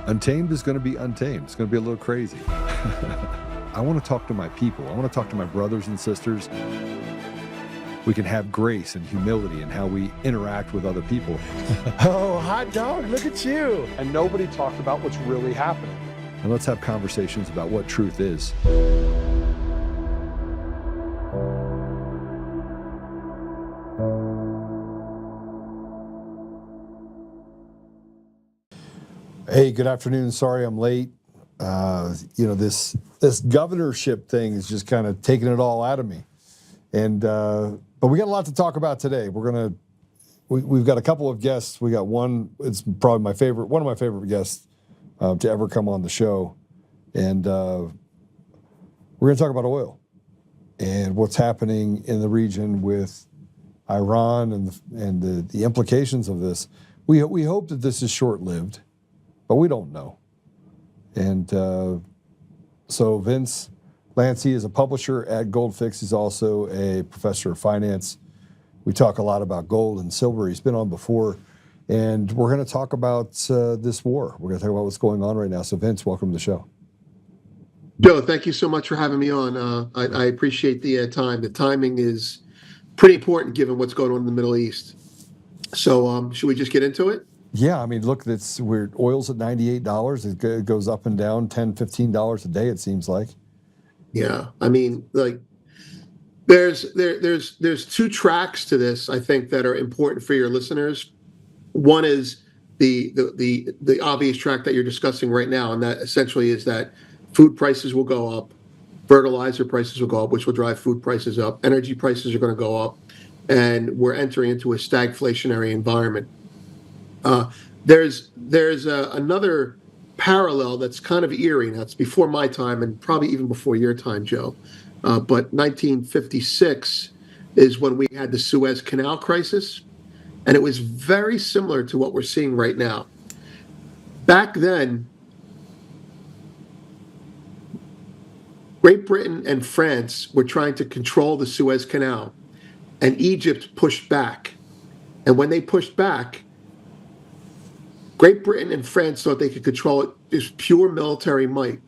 Untamed is going to be untamed. It's going to be a little crazy. I want to talk to my people. I want to talk to my brothers and sisters. We can have grace and humility in how we interact with other people. Oh, hot dog, look at you. And nobody talked about what's really happening. And let's have conversations about what truth is. Hey, good afternoon. Sorry I'm late. This governorship thing is just kind of taking it all out of me. And but we got a lot to talk about today. We've got a couple of guests. We got one. It's probably one of my favorite guests to ever come on the show, and we're going to talk about oil and what's happening in the region with Iran and the implications of this. We hope that this is short-lived, but we don't know. And so Vince Lanci is a publisher at GoldFix. He's also a professor of finance. We talk a lot about gold and silver. He's been on before. And we're going to talk about this war. We're going to talk about what's going on right now. So Vince, welcome to the show. Joe, thank you so much for having me on. I appreciate the time. The timing is pretty important given what's going on in the Middle East. So should we just get into it? Yeah, I mean, look, it's weird. Oil's at $98. It goes up and down $10, $15 a day, it seems like. Yeah, I mean, like there's two tracks to this, I think, that are important for your listeners. One is the obvious track that you're discussing right now, and that essentially is that food prices will go up, fertilizer prices will go up, which will drive food prices up, energy prices are going to go up, and we're entering into a stagflationary environment. There's another parallel that's kind of eerie. Now, it's before my time and probably even before your time, Joe. But 1956 is when we had the Suez Canal crisis, and it was very similar to what we're seeing right now. Back then, Great Britain and France were trying to control the Suez Canal, and Egypt pushed back. And when they pushed back, Great Britain and France thought they could control it just pure military might.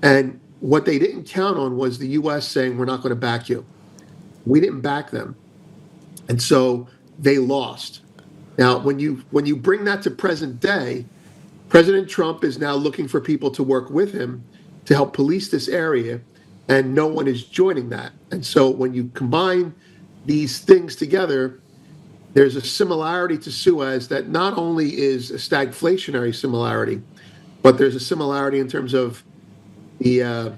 And what they didn't count on was the U.S. saying, we're not going to back you. We didn't back them. And so they lost. Now, when you bring that to present day, President Trump is now looking for people to work with him to help police this area, and no one is joining that. And so when you combine these things together, there's a similarity to Suez that not only is a stagflationary similarity, but there's a similarity in terms of the,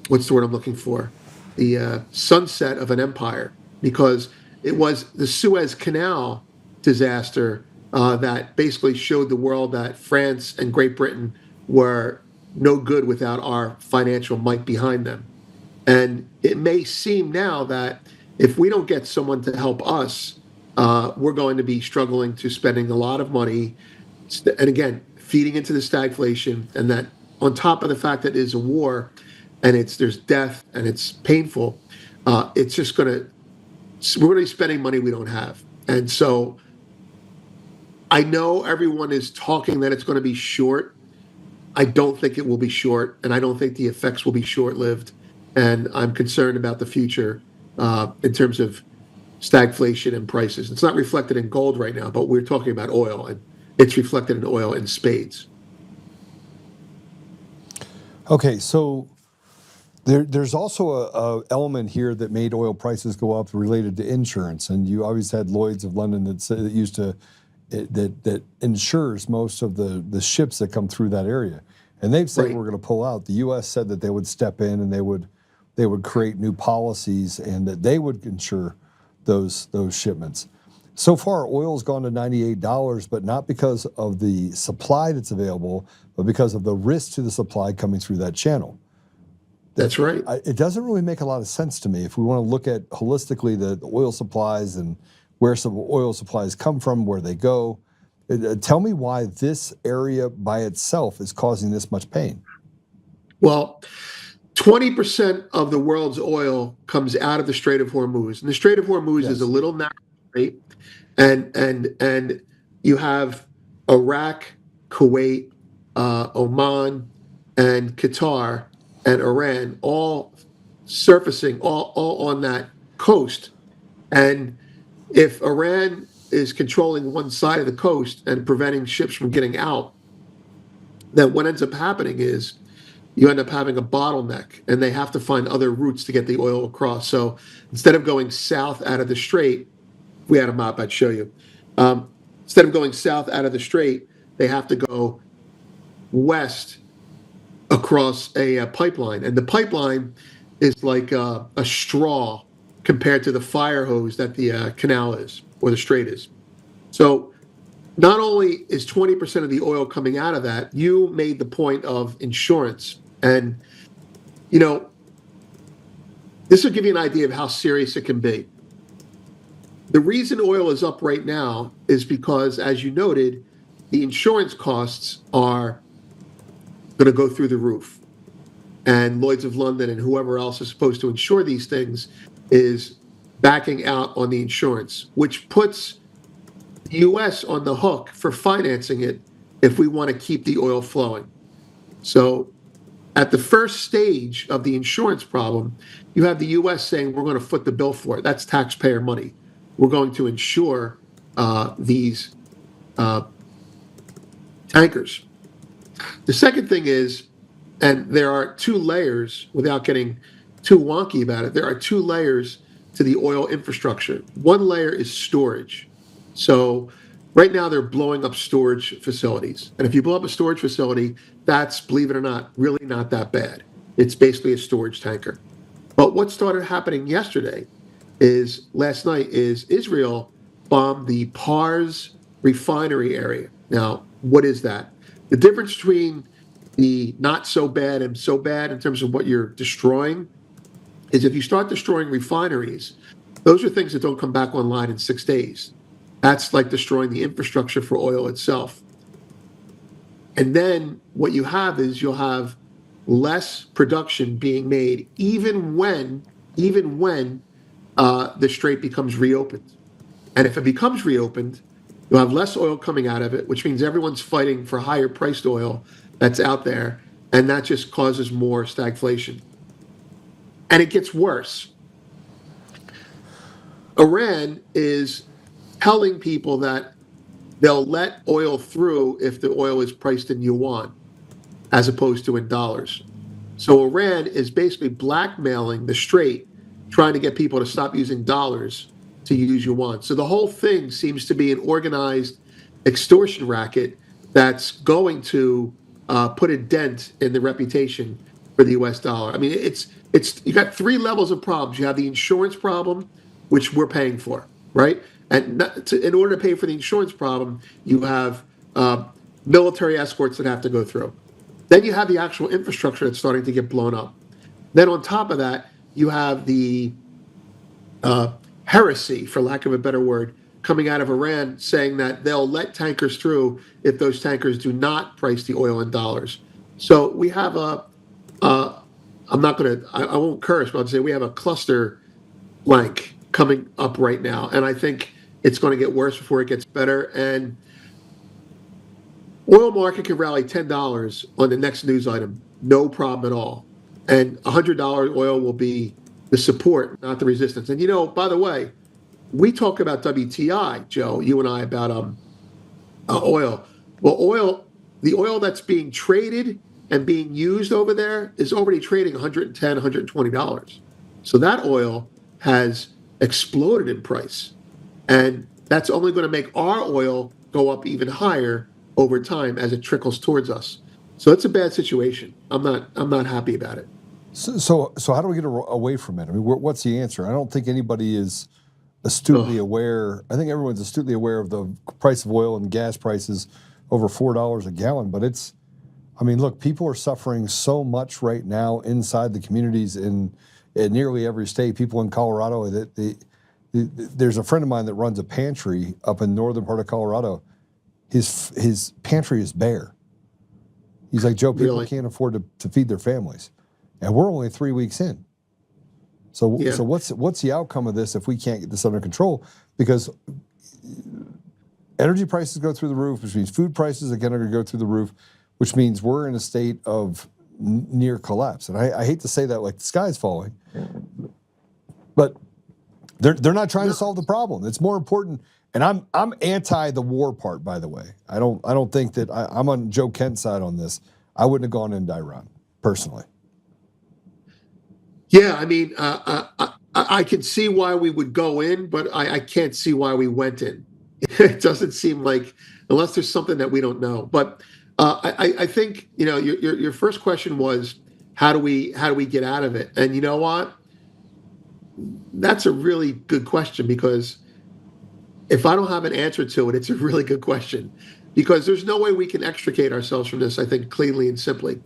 what's the word I'm looking for? The sunset of an empire, because it was the Suez Canal disaster that basically showed the world that France and Great Britain were no good without our financial might behind them. And it may seem now that if we don't get someone to help us, we're going to be struggling to spending a lot of money, and again, feeding into the stagflation, and that on top of the fact that it is a war, and there's death, and it's painful, it's just we're going to be spending money we don't have. And so I know everyone is talking that it's going to be short. I don't think it will be short, and I don't think the effects will be short-lived, and I'm concerned about the future in terms of stagflation and prices. It's not reflected in gold right now, but we're talking about oil, and it's reflected in oil in spades. Okay, so there's also a element here that made oil prices go up related to insurance, and you always had Lloyd's of London that insures most of the ships that come through that area, and they've said we're going to pull out. The U.S. said that they would step in and they would create new policies and that they would insure those shipments. So far, oil's gone to $98, but not because of the supply that's available, but because of the risk to the supply coming through that channel. That's right. It doesn't really make a lot of sense to me if we want to look at holistically the oil supplies and where some oil supplies come from, where they go. Tell me why this area by itself is causing this much pain. Well, 20% of the world's oil comes out of the Strait of Hormuz. And the Strait of Hormuz is a little narrow strait. And you have Iraq, Kuwait, Oman and Qatar and Iran all surfacing all on that coast. And if Iran is controlling one side of the coast and preventing ships from getting out, then what ends up happening is you end up having a bottleneck, and they have to find other routes to get the oil across. So instead of going south out of the strait, if we had a map, I'd show you. Instead of going south out of the strait, they have to go west across a pipeline. And the pipeline is like a straw compared to the fire hose that the canal is, or the strait is. So not only is 20% of the oil coming out of that, you made the point of insurance. And, you know, this will give you an idea of how serious it can be. The reason oil is up right now is because, as you noted, the insurance costs are going to go through the roof. And Lloyd's of London and whoever else is supposed to insure these things is backing out on the insurance, which puts the U.S. on the hook for financing it if we want to keep the oil flowing. So at the first stage of the insurance problem, you have the U.S. saying, we're going to foot the bill for it. That's taxpayer money. We're going to insure these tankers. The second thing is, and there are two layers, without getting too wonky about it, there are two layers to the oil infrastructure. One layer is storage. So right now they're blowing up storage facilities. And if you blow up a storage facility, that's, believe it or not, really not that bad. It's basically a storage tanker. But what started happening yesterday is, last night, is Israel bombed the Pars refinery area. Now, what is that? The difference between the not so bad and so bad in terms of what you're destroying is, if you start destroying refineries, those are things that don't come back online in 6 days. That's like destroying the infrastructure for oil itself. And then what you have is, you'll have less production being made even when the strait becomes reopened. And if it becomes reopened, you'll have less oil coming out of it, which means everyone's fighting for higher priced oil that's out there, and that just causes more stagflation. And it gets worse. Iran is telling people that they'll let oil through if the oil is priced in yuan as opposed to in dollars. So Iran is basically blackmailing the strait, trying to get people to stop using dollars to use yuan. So the whole thing seems to be an organized extortion racket that's going to put a dent in the reputation for the U.S. dollar. I mean, it's you got three levels of problems. You have the insurance problem, which we're paying for, right? And in order to pay for the insurance problem, you have military escorts that have to go through. Then you have the actual infrastructure that's starting to get blown up. Then on top of that, you have the heresy, for lack of a better word, coming out of Iran saying that they'll let tankers through if those tankers do not price the oil in dollars. So we have I won't curse, but I'll say we have a cluster blank coming up right now. And I think it's going to get worse before it gets better. And oil market can rally $10 on the next news item, no problem at all. And $100 oil will be the support, not the resistance. And, you know, by the way, we talk about WTI, Joe, you and I, about oil. Well, the oil that's being traded and being used over there is already trading $110, $120. So that oil has exploded in price. And that's only going to make our oil go up even higher over time as it trickles towards us. So it's a bad situation. I'm not happy about it. So how do we get away from it? I mean, what's the answer? I don't think anybody is astutely aware. I think everyone's astutely aware of the price of oil and gas prices over $4 a gallon. But look, people are suffering so much right now inside the communities in nearly every state. People in Colorado, there's a friend of mine that runs a pantry up in northern part of Colorado. His pantry is bare. He's like, Joe, people can't afford to feed their families. And we're only 3 weeks in. So what's the outcome of this if we can't get this under control? Because energy prices go through the roof, which means food prices are going to go through the roof, which means we're in a state of near collapse. And I hate to say that like the sky's falling, but they're not trying to solve the problem. It's more important. And I'm anti the war part, by the way. I don't think that I'm on Joe Kent's side on this. I wouldn't have gone into Iran personally. Yeah, I mean, I can see why we would go in, but I can't see why we went in. It doesn't seem like, unless there's something that we don't know. But I think, you know, your first question was, how do we get out of it? And you know what? That's a really good question, because if I don't have an answer to it, it's a really good question, because there's no way we can extricate ourselves from this, I think, cleanly and simply.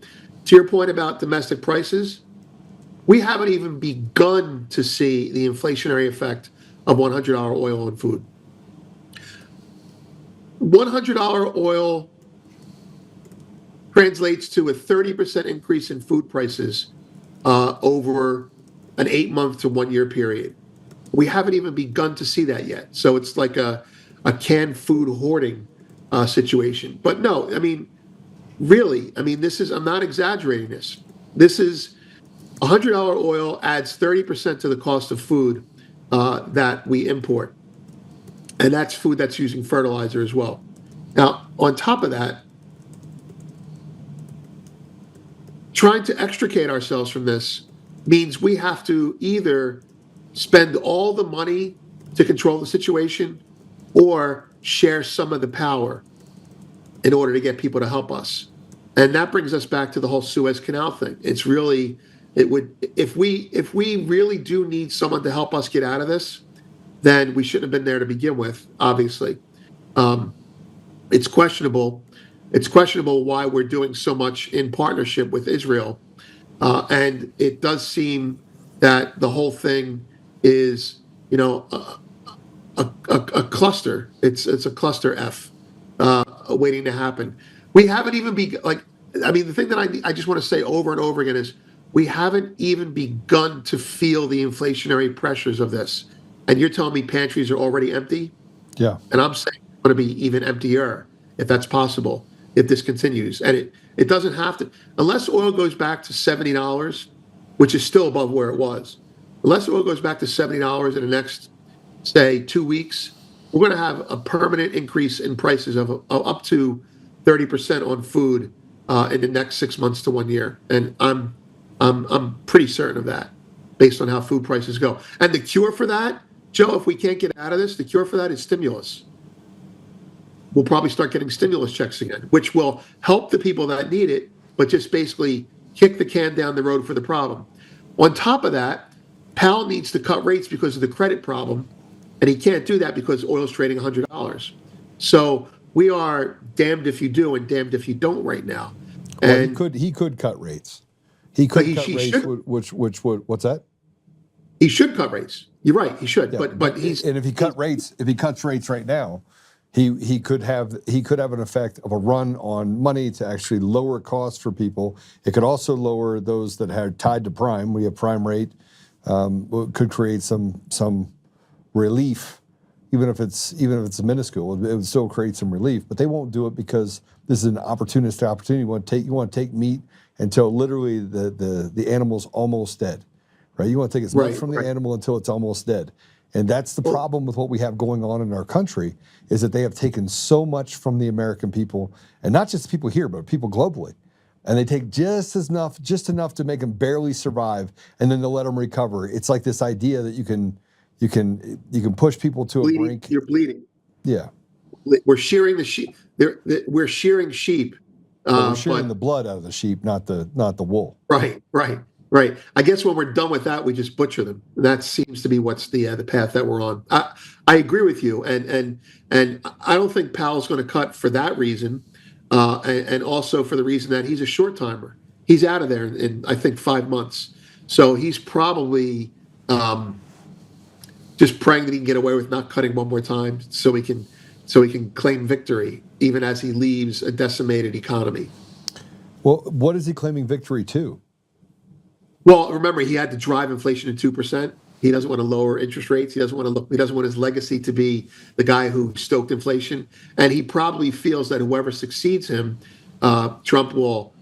To your point about domestic prices, we haven't even begun to see the inflationary effect of $100 oil and food. $100 oil translates to a 30% increase in food prices over an 8-month to 1 year period. We haven't even begun to see that yet. So it's like a canned food hoarding situation. But no, I mean, really, I mean, I'm not exaggerating this. This is $100 oil adds 30% to the cost of food that we import. And that's food that's using fertilizer as well. Now, on top of that, trying to extricate ourselves from this means we have to either spend all the money to control the situation or share some of the power in order to get people to help us. And that brings us back to the whole Suez Canal thing. It's really, if we really do need someone to help us get out of this, then we shouldn't have been there to begin with, obviously. It's questionable. It's questionable why we're doing so much in partnership with Israel. And it does seem that the whole thing is, you know, a cluster. It's a cluster F waiting to happen. We haven't even the thing that I just want to say over and over again is we haven't even begun to feel the inflationary pressures of this. And you're telling me pantries are already empty? Yeah. And I'm saying it's going to be even emptier if that's possible, if this continues. And it doesn't have to, unless oil goes back to $70, which is still above where it was. Unless oil goes back to $70 in the next, say, 2 weeks, we're going to have a permanent increase in prices of up to 30% on food in the next 6 months to 1 year. And I'm pretty certain of that, based on how food prices go. And the cure for that, Joe, if we can't get out of this, the cure for that is stimulus. We'll probably start getting stimulus checks again, which will help the people that need it, but just basically kick the can down the road for the problem. On top of that, Powell needs to cut rates because of the credit problem, and he can't do that because oil's trading $100. So we are damned if you do and damned if you don't right now. Well, And he could cut rates. He could he cut rates, should. which would, what's that? he should cut rates. You're right, he should. Yeah, But he's and if he cuts rates right now, he could have an effect of a run on money to actually lower costs for people. It could also lower those that are tied to prime. We have prime rate, could create some relief, even if it's minuscule. It would still create some relief, but they won't do it because this is an opportunistic opportunity. You want to take meat until literally the animal's almost dead, right? You want to take as much from the animal until it's almost dead. And that's the problem with what we have going on in our country, is that they have taken so much from the American people, and not just people here, but people globally. And they take just enough to make them barely survive, and then they'll let them recover. It's like this idea that you can push people to a brink. You're bleeding. Yeah. We're shearing the sheep. We're shearing sheep. We're shearing the blood out of the sheep, not the wool. Right. I guess when we're done with that, we just butcher them. That seems to be what's the path that we're on. I agree with you, and I don't think Powell's going to cut for that reason, and also for the reason that he's a short timer. He's out of there in I think 5 months, so he's probably just praying that he can get away with not cutting one more time, so he can claim victory, even as he leaves a decimated economy. Well, what is he claiming victory to? Well, remember, he had to drive inflation to 2%. He doesn't want to lower interest rates. He doesn't want his legacy to be the guy who stoked inflation. And he probably feels that whoever succeeds him Trump will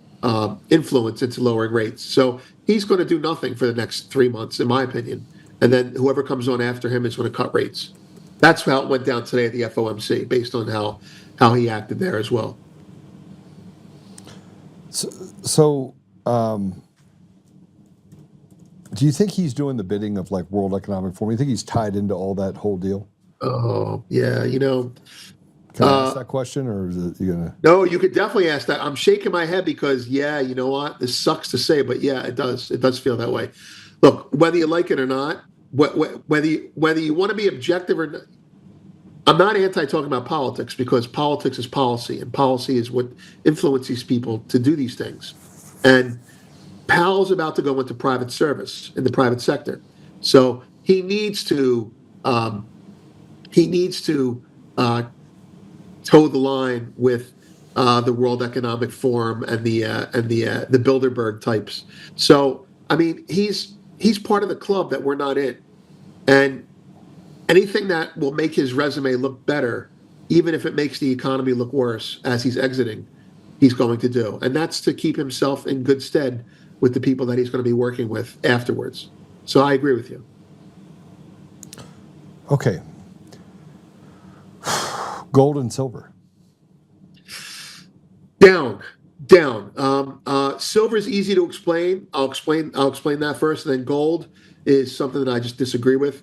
influence into lowering rates. So he's going to do nothing for the next 3 months, in my opinion. And then whoever comes on after him is going to cut rates. That's how it went down today at the FOMC, based on how he acted there as well. So, do you think he's doing the bidding of like World Economic Forum? You think he's tied into all that whole deal? Oh, yeah, Can I ask that question, or is it you gonna? No, you could definitely ask that. I'm shaking my head because, yeah, you know what? This sucks to say, but yeah, it does. It does feel that way. Look, whether you like it or not, whether you want to be objective or not, I'm not anti talking about politics, because politics is policy, and policy is what influences people to do these things. And Powell's about to go into private service in the private sector, so he needs to toe the line with the World Economic Forum and the Bilderberg types. So I mean, he's part of the club that we're not in, and anything that will make his resume look better, even if it makes the economy look worse as he's exiting, he's going to do, and that's to keep himself in good stead with the people that he's going to be working with afterwards. So I agree with you. Okay. Gold and silver. Down. Silver is easy to explain. I'll explain that first, and then gold is something that I just disagree with.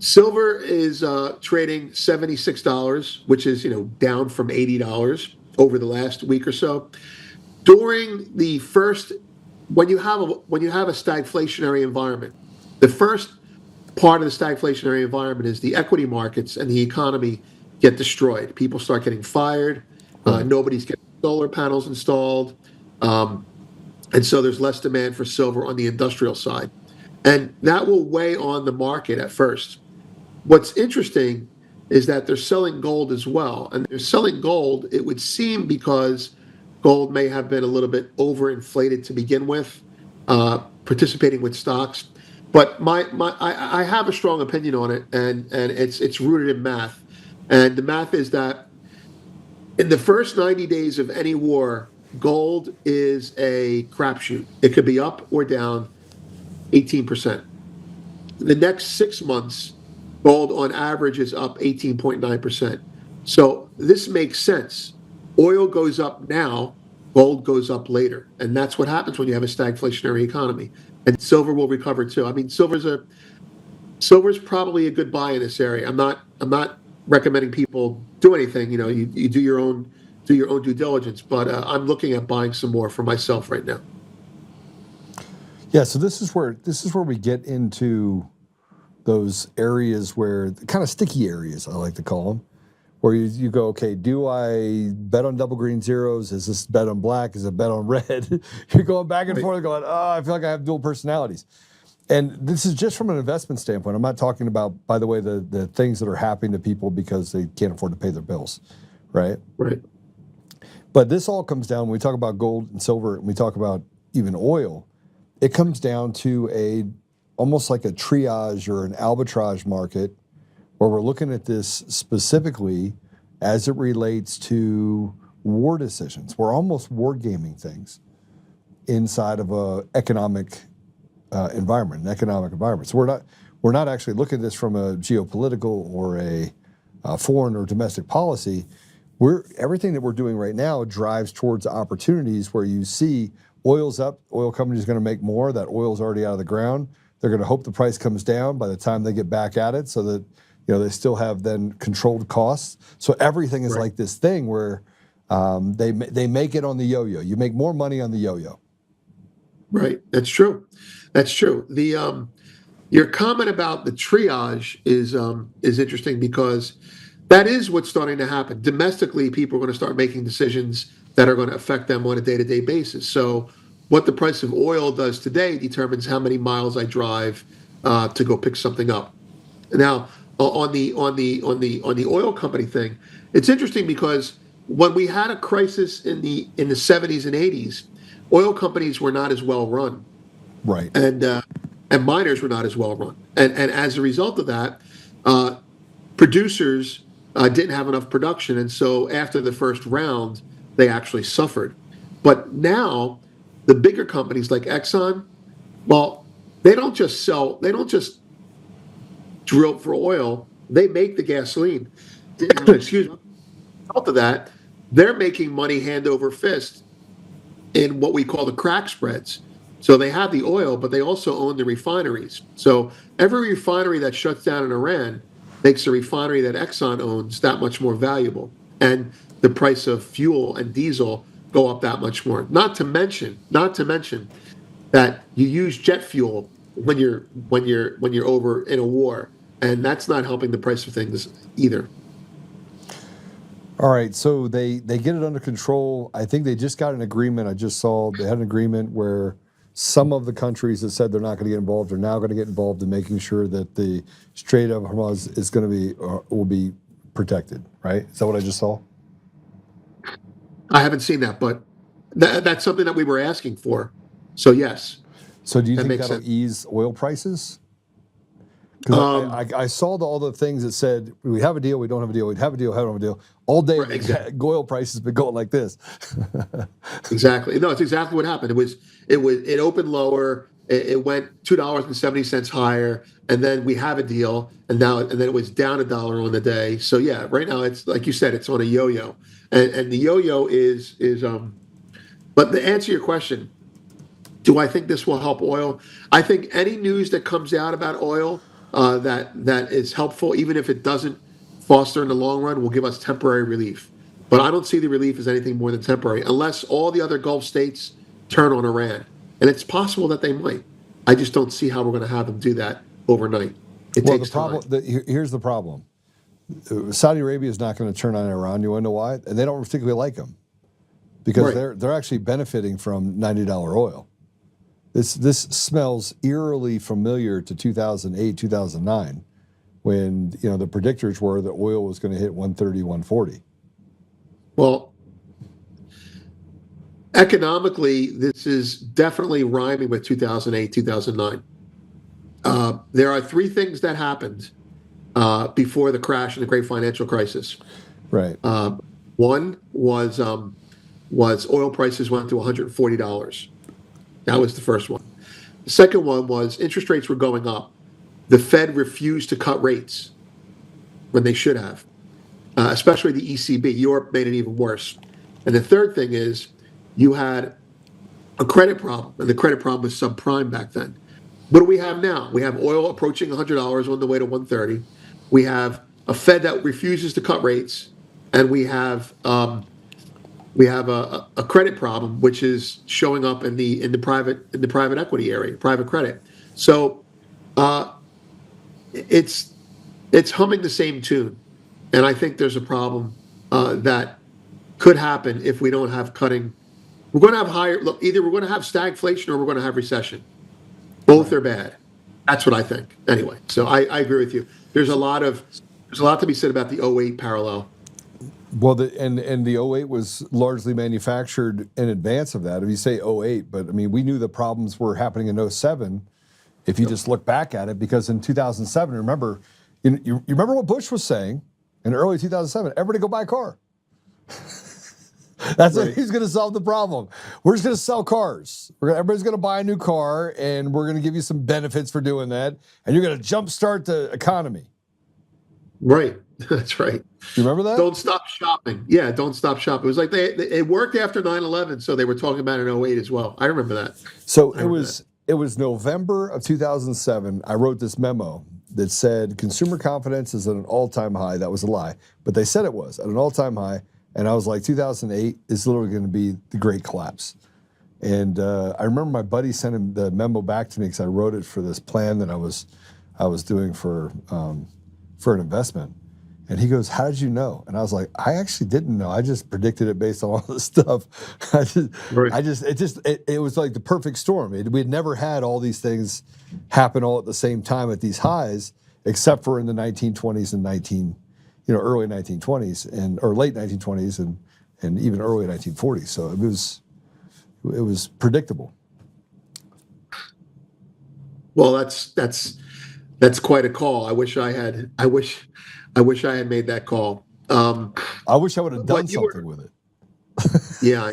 Silver is trading $76, which is down from $80 over the last week or so. During the first, when you have a stagflationary environment, the first part of the stagflationary environment is the equity markets and the economy get destroyed. People start getting fired. Nobody's getting solar panels installed. And so there's less demand for silver on the industrial side. And that will weigh on the market at first. What's interesting is that they're selling gold as well. And they're selling gold, it would seem, because gold may have been a little bit overinflated to begin with, participating with stocks. But I have a strong opinion on it, and it's rooted in math. And the math is that in the first 90 days of any war, gold is a crapshoot. It could be up or down 18%. The next 6 months, gold on average is up 18.9%. So this makes sense. Oil goes up now, gold goes up later. And that's what happens when you have a stagflationary economy. And silver will recover too. I mean, silver's probably a good buy in this area. I'm not recommending people do anything. You do your own due diligence, but I'm looking at buying some more for myself right now. Yeah, so this is where we get into those areas where kind of sticky areas, I like to call them, where you go, okay, do I bet on double green zeros? Is this bet on black? Is it bet on red? You're going back and forth going, oh, I feel like I have dual personalities. And this is just from an investment standpoint. I'm not talking about, by the way, the things that are happening to people because they can't afford to pay their bills, right? Right. But this all comes down, when we talk about gold and silver, and we talk about even oil, it comes down to almost like a triage or an arbitrage market, where we're looking at this specifically as it relates to war decisions. We're almost war gaming things inside of an economic environment. So we're not actually looking at this from a geopolitical or a foreign or domestic policy. Everything that we're doing right now drives towards opportunities where you see oil's up, oil companies are going to make more. That oil's already out of the ground. They're going to hope the price comes down by the time they get back at it, so that they still have then controlled costs. So everything is like this thing where they make it on the yo-yo. You make more money on the yo-yo. Right. That's true. The your comment about the triage is interesting, because that is what's starting to happen. Domestically, people are going to start making decisions that are going to affect them on a day-to-day basis. So what the price of oil does today determines how many miles I drive to go pick something up. Now, on the oil company thing, it's interesting because when we had a crisis in the 70s and 80s, oil companies were not as well run, right? And miners were not as well run, and as a result of that, producers didn't have enough production, and so after the first round, they actually suffered. But now the bigger companies like Exxon, well, they don't just drill for oil, they make the gasoline. Excuse me. Result of that, they're making money hand over fist in what we call the crack spreads. So they have the oil, but they also own the refineries. So every refinery that shuts down in Iran makes the refinery that Exxon owns that much more valuable. And the price of fuel and diesel go up that much more. Not to mention that you use jet fuel when you're over in a war, and that's not helping the price of things either. All right, so they get it under control. I think they just got an agreement. I just saw they had an agreement where some of the countries that said they're not going to get involved are now going to get involved in making sure that the Strait of Hormuz is going to be will be protected. Right? Is that what I just saw? I haven't seen that, but that's something that we were asking for. So yes. So do you think makes that'll sense. ease oil prices? Because I saw all the things that said we have a deal, we don't have a deal, we have a deal, we don't have a deal. All day, Right, exactly. oil prices been going like this. Exactly. No, it's exactly what happened. It opened lower. It went $2.70 higher, and then we have a deal, and then it was down $1 on the day. So yeah, right now it's like you said, it's on a yo-yo, and the yo-yo is. But to answer your question, do I think this will help oil? I think any news that comes out about oil that is helpful, even if it doesn't foster in the long run, will give us temporary relief. But I don't see the relief as anything more than temporary, unless all the other Gulf states turn on Iran. And it's possible that they might. I just don't see how we're going to have them do that overnight. It takes time. Here's the problem. Saudi Arabia is not going to turn on Iran. You want to know why? And they don't particularly like them because they're actually benefiting from $90 oil. This smells eerily familiar to 2008, 2009, when the predictors were that oil was going to hit 130, 140. Well, economically, this is definitely rhyming with 2008, 2009. There are three things that happened before the crash and the great financial crisis. Right. One was oil prices went to $140. That was the first one. The second one was interest rates were going up. The Fed refused to cut rates when they should have, especially the ECB. Europe made it even worse. And the third thing is you had a credit problem, and the credit problem was subprime back then. What do we have now? We have oil approaching $100 on the way to 130. We have a Fed that refuses to cut rates, and we have a credit problem, which is showing up in the private equity area, private credit. So it's humming the same tune, and I think there's a problem that could happen if we don't have cutting. We're going to have either we're going to have stagflation or we're going to have recession. Both are bad. That's what I think. Anyway, so I agree with you. There's a lot to be said about the 08 parallel. Well, and the 08 was largely manufactured in advance of that. If you say 08, but I mean, we knew the problems were happening in 07 if you just look back at it, because in 2007, remember, you remember what Bush was saying in early 2007, everybody go buy a car. That's right. He's going to solve the problem. We're just going to sell cars. Everybody's going to buy a new car, and we're going to give you some benefits for doing that, and you're going to jumpstart the economy. Right. That's right. You remember that? Don't stop shopping. Yeah, don't stop shopping. It was like it worked after 9/11, so they were talking about it in 08 as well. I remember that. So it was November of 2007. I wrote this memo that said consumer confidence is at an all-time high. That was a lie, but they said it was at an all-time high. And I was like, 2008 is literally going to be the great collapse. And I remember my buddy sending the memo back to me because I wrote it for this plan that I was doing for an investment. And he goes, "How did you know?" And I was like, "I actually didn't know. I just predicted it based on all this stuff." It was like the perfect storm. We had never had all these things happen all at the same time at these highs, except for in the 1920s and early 1920s or late 1920s and even early 1940s. So it was predictable. Well, that's quite a call. I wish I had made that call. I wish I would have done something with it. Yeah, I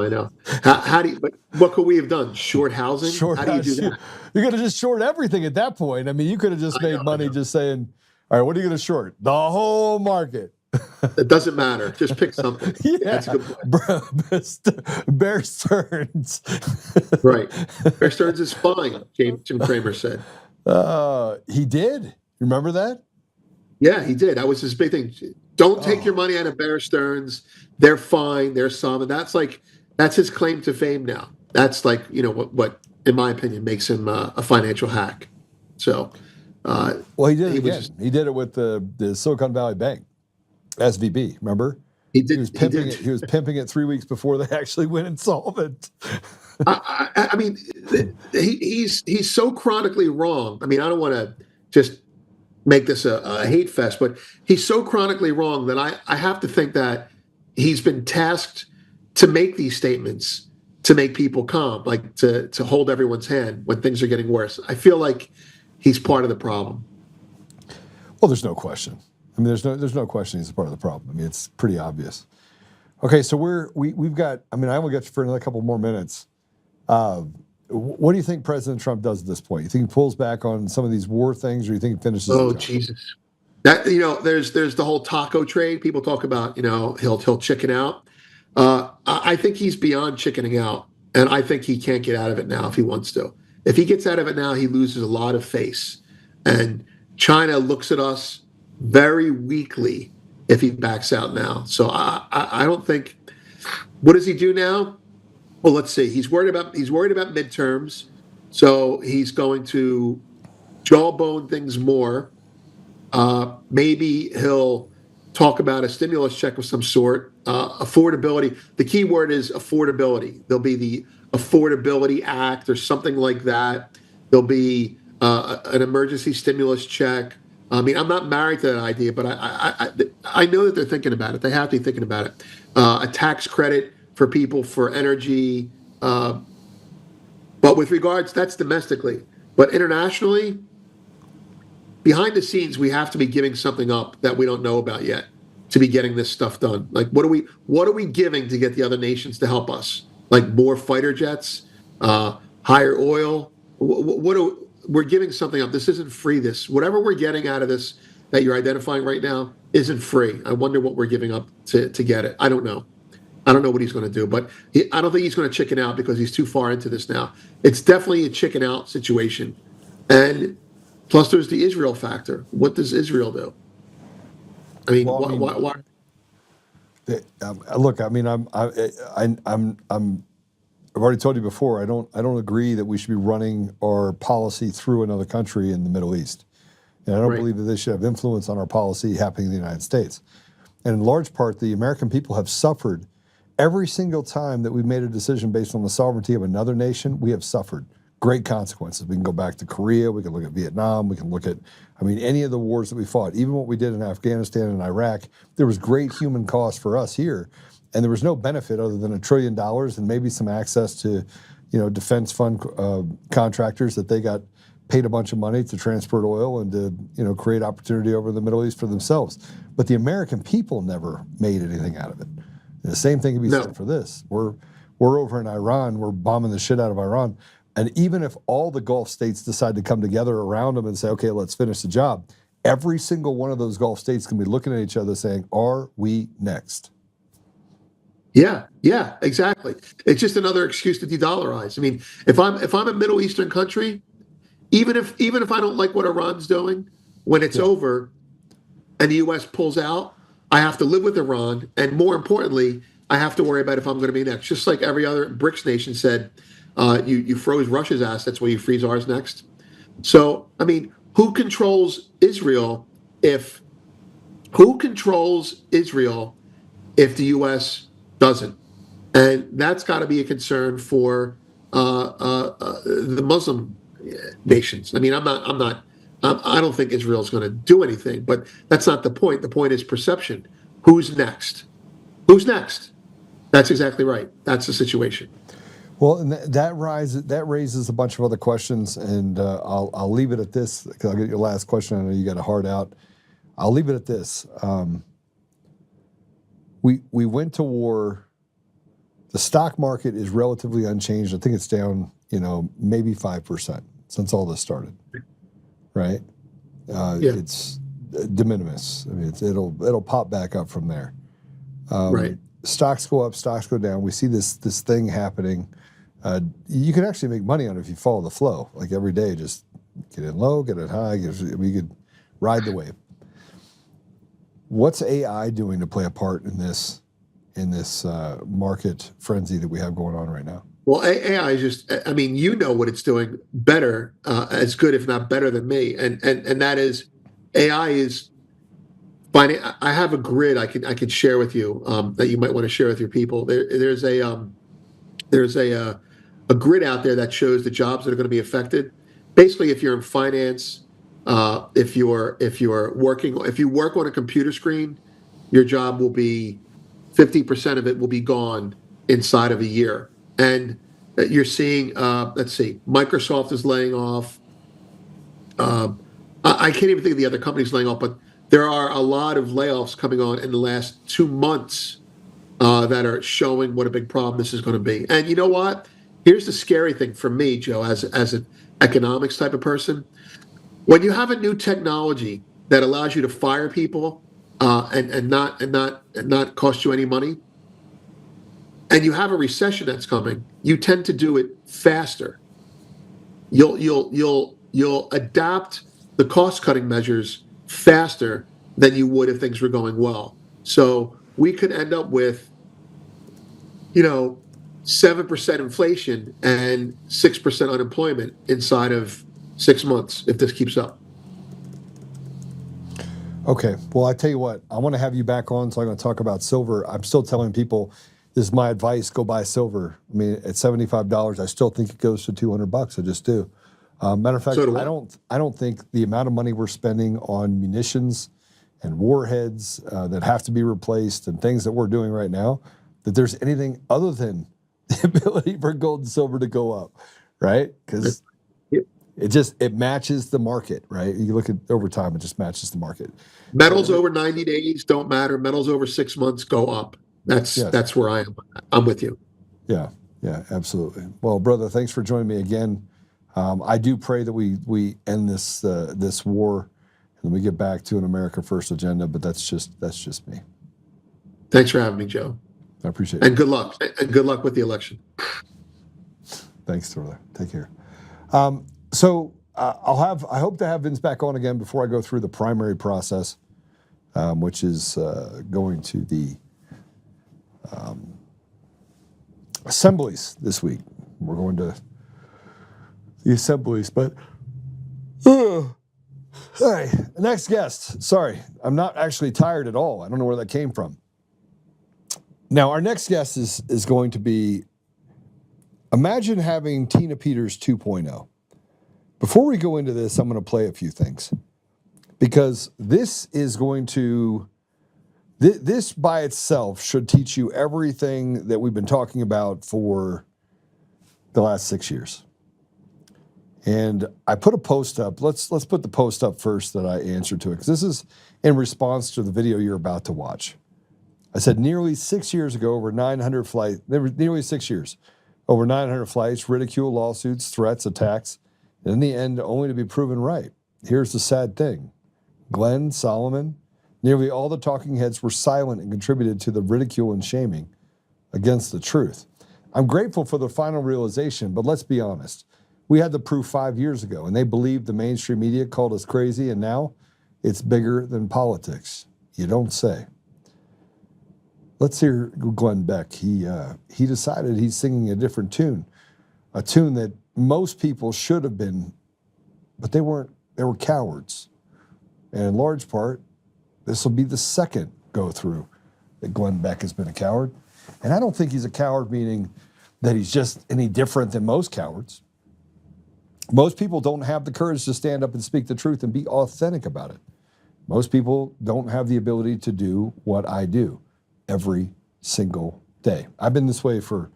know. How do you? But what could we have done? Short housing? Short How do you do house. that? You could have just short everything at that point. I mean, you could have just made I money know. just saying, all right, what are you going to short? The whole market. It doesn't matter. Just pick something. That's a Yeah. good point. Bear Stearns. Right. Bear Stearns is fine, Jim Cramer said. He did. Remember that? Yeah, he did. That was his big thing. Don't take your money out of Bear Stearns. They're fine. They're solid. That's his claim to fame now. That's like, what in my opinion makes him a financial hack. So, well, he did it again. He did it with the Silicon Valley Bank, SVB. Remember? He did. He was pimping it. He was pimping it 3 weeks before they actually went insolvent. I mean, he's so chronically wrong. I mean, I don't want to just make this a hate fest, but he's so chronically wrong that I have to think that he's been tasked to make these statements to make people calm, like to hold everyone's hand when things are getting worse. I feel like he's part of the problem. Well, there's no question. I mean, there's no question he's a part of the problem. I mean, it's pretty obvious. Okay, so we've got. I mean, I only got you for another couple more minutes. What do you think President Trump does at this point? You think he pulls back on some of these war things, or you think he finishes? Oh, Jesus! That there's the whole taco trade. People talk about he'll chicken out. I think he's beyond chickening out, and I think he can't get out of it now if he wants to. If he gets out of it now, he loses a lot of face, and China looks at us very weakly if he backs out now. So I don't think. What does he do now? Well, let's see. He's worried about midterms, so he's going to jawbone things more. Maybe he'll talk about a stimulus check of some sort. Affordability. The key word is affordability. There'll be the Affordability Act or something like that. There'll be an emergency stimulus check. I mean, I'm not married to that idea, but I know that they're thinking about it. They have to be thinking about it. A tax credit for people for energy. But with regards, that's domestically. But internationally, behind the scenes, we have to be giving something up that we don't know about yet to be getting this stuff done. Like, what are we giving to get the other nations to help us? Like more fighter jets, higher oil. We're giving something up. This isn't free. Whatever we're getting out of this that you're identifying right now isn't free. I wonder what we're giving up to get it. I don't know. I don't know what he's going to do, but I don't think he's going to chicken out because he's too far into this now. It's definitely a chicken out situation. And plus there's the Israel factor. What does Israel do? I mean, why? Look, I mean, I've already told you before, I don't agree that we should be running our policy through another country in the Middle East. And I don't believe that they should have influence on our policy happening in the United States. And in large part, the American people have suffered every single time that we've made a decision based on the sovereignty of another nation. We have suffered great consequences. We can go back to Korea, we can look at Vietnam, we can look at, any of the wars that we fought, even what we did in Afghanistan and Iraq. There was great human cost for us here. And there was no benefit other than $1 trillion and maybe some access to, defense fund contractors that they got paid a bunch of money to transport oil and to, create opportunity over the Middle East for themselves. But the American people never made anything out of it. And the same thing can be said for this. We're over in Iran. We're bombing the shit out of Iran. And even if all the Gulf states decide to come together around them and say, okay, let's finish the job, every single one of those Gulf states can be looking at each other saying, are we next? Yeah, exactly. It's just another excuse to de-dollarize. I mean, if I'm a Middle Eastern country, even if I don't like what Iran's doing, when it's over and the U.S. pulls out, I have to live with Iran, and more importantly, I have to worry about if I'm going to be next. Just like every other BRICS nation said, you froze Russia's assets, will you freeze ours next? So, I mean, who controls Israel if the U.S. doesn't? And that's got to be a concern for the Muslim nations. I mean, I don't think Israel's going to do anything, but that's not the point. The point is perception. Who's next? Who's next? That's exactly right. That's the situation. Well, and that raises a bunch of other questions, and I'll leave it at this because I'll get your last question. I know you got a hard out. I'll leave it at this. We went to war The stock market is relatively unchanged. I think it's down, maybe 5% since all this started, right? It's de minimis. I mean, it'll pop back up from there. Right. Stocks go up, stocks go down. We see this thing happening. You can actually make money on it if you follow the flow. Like every day, just get in low, get it high. We could ride the wave. What's AI doing to play a part in this market frenzy that we have going on right now? Well, AI is just, I mean, what it's doing better, as good, if not better than me. And that is, AI is finding, I have a grid I could share with you, that you might want to share with your people. There's a grid out there that shows the jobs that are going to be affected. Basically, if you're in finance, if you work on a computer screen, your job will be 50% of it will be gone inside of a year. And you're seeing, let's see, Microsoft is laying off. I can't even think of the other companies laying off, but there are a lot of layoffs coming on in the last 2 months that are showing what a big problem this is going to be. And you know what? Here's the scary thing for me, Joe, as an economics type of person. When you have a new technology that allows you to fire people and not cost you any money, and you have a recession that's coming, you tend to do it faster. You'll adapt the cost cutting measures faster than you would if things were going well. So we could end up with 7% inflation and 6% unemployment inside of 6 months if this keeps up. Okay. Well, I tell you what, I want to have you back on, so I'm going to talk about silver. I'm still telling people, this is my advice, go buy silver. I mean, at $75, I still think it goes to $200. I just do. Matter of fact, So do I. I don't think the amount of money we're spending on munitions and warheads that have to be replaced and things that we're doing right now, that there's anything other than the ability for gold and silver to go up, right? Because it matches the market, right? You look at over time, it just matches the market. Metals over 90 days don't matter. Metals over 6 months go up. That's where I am. I'm with you. Yeah, absolutely. Well, brother, thanks for joining me again. I do pray that we end this war and we get back to an America First agenda, but that's just me. Thanks for having me, Joe. I appreciate it. And good luck. And good luck with the election. Thanks, brother. Take care. So I hope to have Vince back on again before I go through the primary process, which is going to the assemblies this week. We're going to the assemblies, but hey, next guest. Sorry, I'm not actually tired at all. I don't know where that came from. Now, our next guest is going to be, imagine having Tina Peters 2.0. Before we go into this, I'm going to play a few things, because this by itself should teach you everything that we've been talking about for the last 6 years. And I put a post up. Let's put the post up first that I answered to it, because this is in response to the video you're about to watch. I said nearly 6 years ago, over 900 flights, nearly 6 years, over 900 flights, ridicule, lawsuits, threats, attacks, and in the end, only to be proven right. Here's the sad thing. Glenn, Solomon, nearly all the talking heads were silent and contributed to the ridicule and shaming against the truth. I'm grateful for the final realization, but let's be honest. We had the proof 5 years ago, and they believed the mainstream media called us crazy, and now it's bigger than politics. You don't say. Let's hear Glenn Beck. He decided he's singing a different tune, a tune that most people should have been, but they weren't. They were cowards. And in large part, this will be the second go-through that Glenn Beck has been a coward. And I don't think he's a coward meaning that he's just any different than most cowards. Most people don't have the courage to stand up and speak the truth and be authentic about it. Most people don't have the ability to do what I do every single day. I've been this way for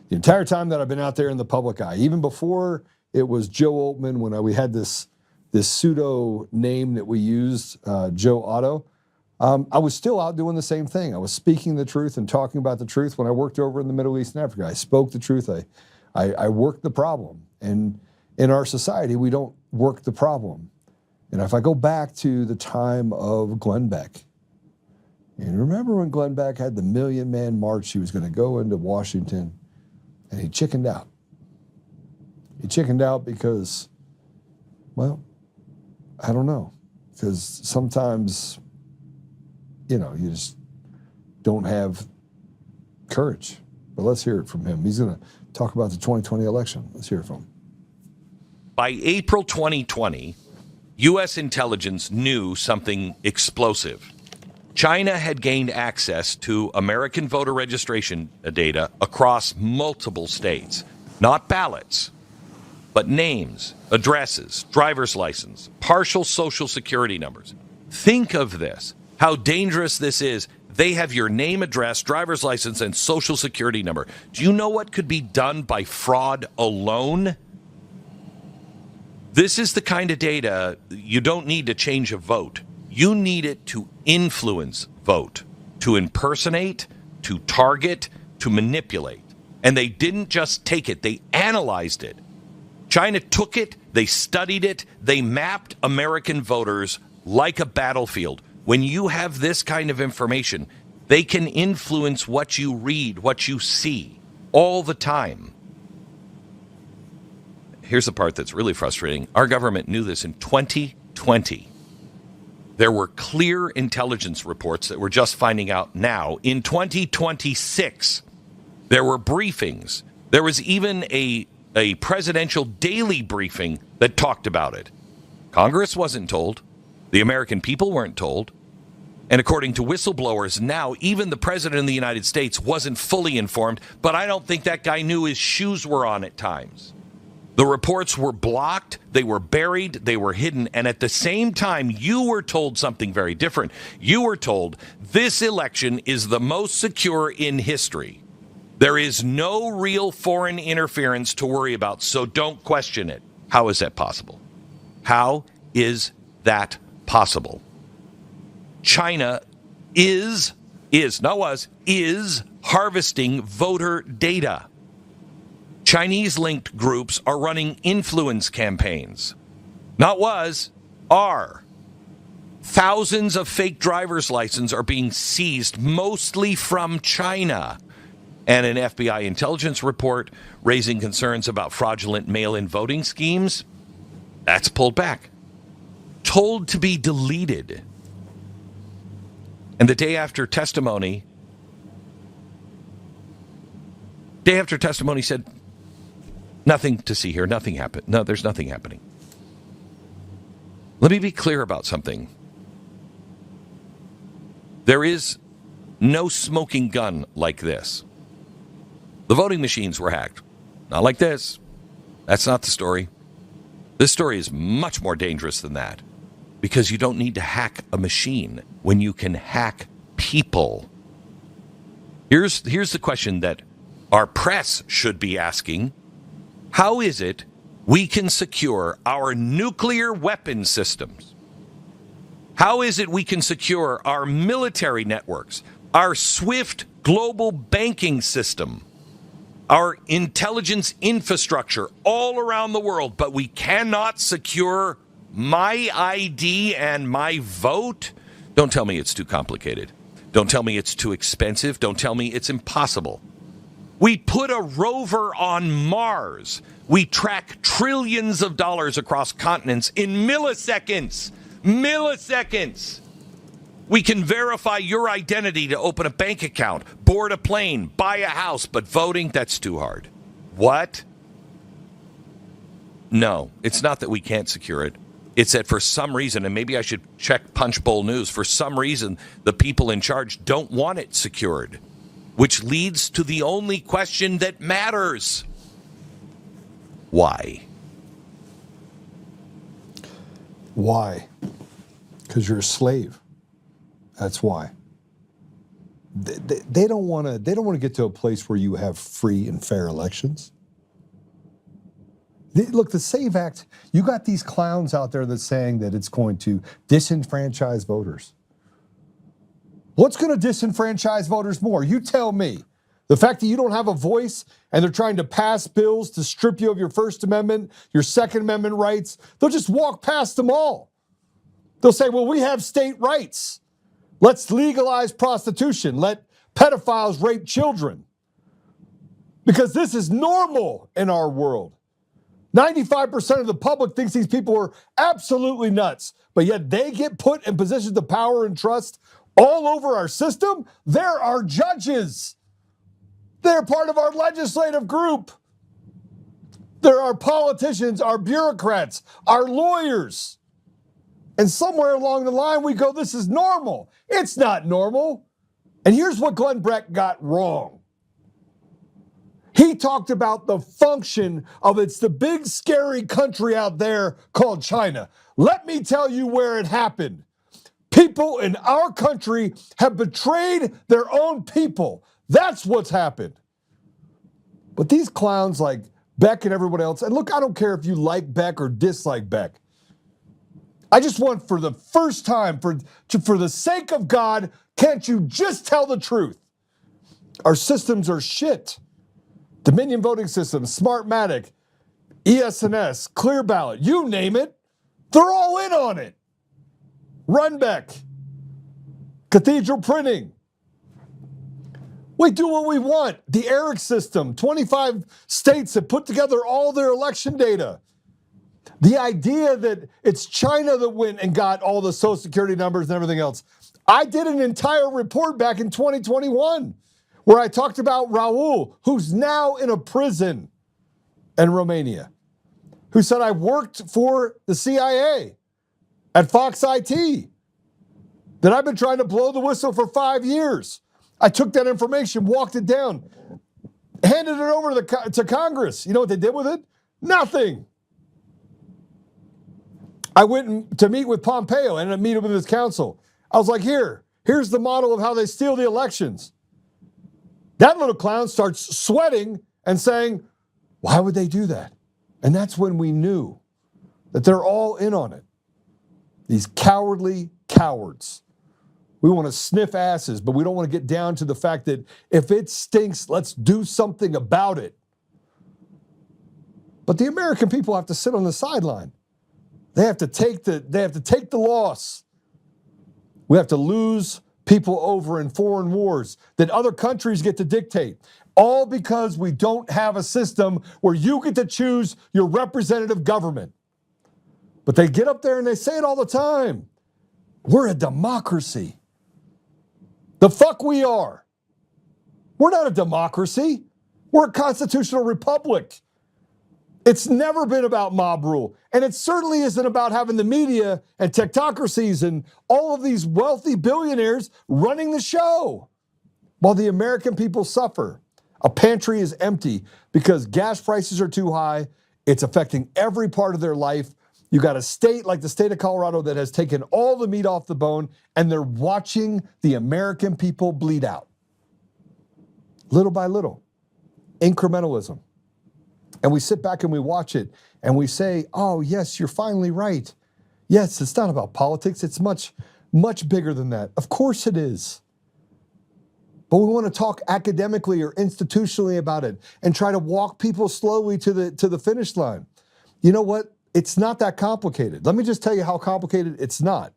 the entire time that I've been out there in the public eye. Even before it was Joe Oltmann, when we had this pseudo name that we used, Joe Otto. I was still out doing the same thing. I was speaking the truth and talking about the truth when I worked over in the Middle East and Africa. I spoke the truth. I worked the problem. And in our society, we don't work the problem. And if I go back to the time of Glenn Beck, and remember when Glenn Beck had the 1 Million Man March, he was going to go into Washington, and he chickened out. He chickened out because, well, I don't know, because sometimes, you know, you just don't have courage. But let's hear it from him. He's going to talk about the 2020 election. Let's hear it from him. By April 2020, U.S. intelligence knew something explosive. China had gained access to American voter registration data across multiple states. Not ballots, but names, addresses, driver's license, partial social security numbers. Think of this, how dangerous this is. They have your name, address, driver's license, and social security number. Do you know what could be done by fraud alone? This is the kind of data you don't need to change a vote. You need it to influence vote, to impersonate, to target, to manipulate. And they didn't just take it, they analyzed it. China took it, they studied it, they mapped American voters like a battlefield. When you have this kind of information, they can influence what you read, what you see, all the time. Here's the part that's really frustrating. Our government knew this in 2020. There were clear intelligence reports that we're just finding out now. In 2026, there were briefings. There was even a presidential daily briefing that talked about it. Congress wasn't told. The American people weren't told. And according to whistleblowers, now even the president of the United States wasn't fully informed, but I don't think that guy knew his shoes were on at times. The reports were blocked, they were buried, they were hidden, and at the same time, you were told something very different. You were told this election is the most secure in history. There is no real foreign interference to worry about, so don't question it. How is that possible? How is that possible? China is harvesting voter data. Chinese-linked groups are running influence campaigns. Not was, are. Thousands of fake driver's licenses are being seized, mostly from China. And an FBI intelligence report raising concerns about fraudulent mail-in voting schemes, that's pulled back. Told to be deleted. And the day after testimony said, nothing to see here, nothing happened. No, there's nothing happening. Let me be clear about something. There is no smoking gun like this. The voting machines were hacked. Not like this. That's not the story. This story is much more dangerous than that, because you don't need to hack a machine when you can hack people. Here's the question that our press should be asking. How is it we can secure our nuclear weapon systems? How is it we can secure our military networks, our SWIFT global banking system, our intelligence infrastructure all around the world, but we cannot secure my ID and my vote? Don't tell me it's too complicated. Don't tell me it's too expensive. Don't tell me it's impossible. We put a rover on Mars. We track trillions of dollars across continents in milliseconds. Milliseconds. We can verify your identity to open a bank account, board a plane, buy a house, but voting, that's too hard. What? No, it's not that we can't secure it. It's that for some reason, and maybe I should check Punchbowl News, for some reason, the people in charge don't want it secured, which leads to the only question that matters. Why? Why? Because you're a slave. That's why. They don't want to get to a place where you have free and fair elections. Look, the SAVE Act, you got these clowns out there that's saying that it's going to disenfranchise voters. What's going to disenfranchise voters more? You tell me. The fact that you don't have a voice and they're trying to pass bills to strip you of your First Amendment, your Second Amendment rights, they'll just walk past them all. They'll say, well, we have state rights. Let's legalize prostitution. Let pedophiles rape children. Because this is normal in our world. 95% of the public thinks these people are absolutely nuts, but yet they get put in positions of power and trust all over our system. They're our judges. They're part of our legislative group. They're our politicians, our bureaucrats, our lawyers. And somewhere along the line, we go, this is normal. It's not normal. And here's what Glenn Beck got wrong. He talked about the function of it's the big scary country out there called China. Let me tell you where it happened. People in our country have betrayed their own people. That's what's happened. But these clowns like Beck and everyone else, and look, I don't care if you like Beck or dislike Beck. I just want for the first time, for the sake of God, can't you just tell the truth? Our systems are shit. Dominion voting system, Smartmatic, ES&S, Clear Ballot, you name it, they're all in on it. Runbeck, Cathedral Printing. We do what we want. The ERIC system, 25 states that put together all their election data. The idea that it's China that went and got all the Social Security numbers and everything else. I did an entire report back in 2021 where I talked about Raul, who's now in a prison in Romania, who said, I worked for the CIA at Fox IT, that I've been trying to blow the whistle for 5 years. I took that information, walked it down, handed it over to Congress. You know what they did with it? Nothing. I went to meet with Pompeo and I meet with his counsel. I was like, here's the model of how they steal the elections. That little clown starts sweating and saying, why would they do that? And that's when we knew that they're all in on it. These cowardly cowards. We want to sniff asses, but we don't want to get down to the fact that if it stinks, let's do something about it. But the American people have to sit on the sideline. They have to take the loss. We have to lose people over in foreign wars that other countries get to dictate. All because we don't have a system where you get to choose your representative government. But they get up there and they say it all the time. We're a democracy. The fuck we are. We're not a democracy. We're a constitutional republic. It's never been about mob rule. And it certainly isn't about having the media and technocracies and all of these wealthy billionaires running the show while the American people suffer. A pantry is empty because gas prices are too high. It's affecting every part of their life. You got a state like the state of Colorado that has taken all the meat off the bone, and they're watching the American people bleed out. Little by little. Incrementalism. And we sit back and we watch it, and we say, oh, yes, you're finally right. Yes, it's not about politics. It's much, much bigger than that. Of course it is. But we want to talk academically or institutionally about it and try to walk people slowly to the finish line. You know what? It's not that complicated. Let me just tell you how complicated it's not.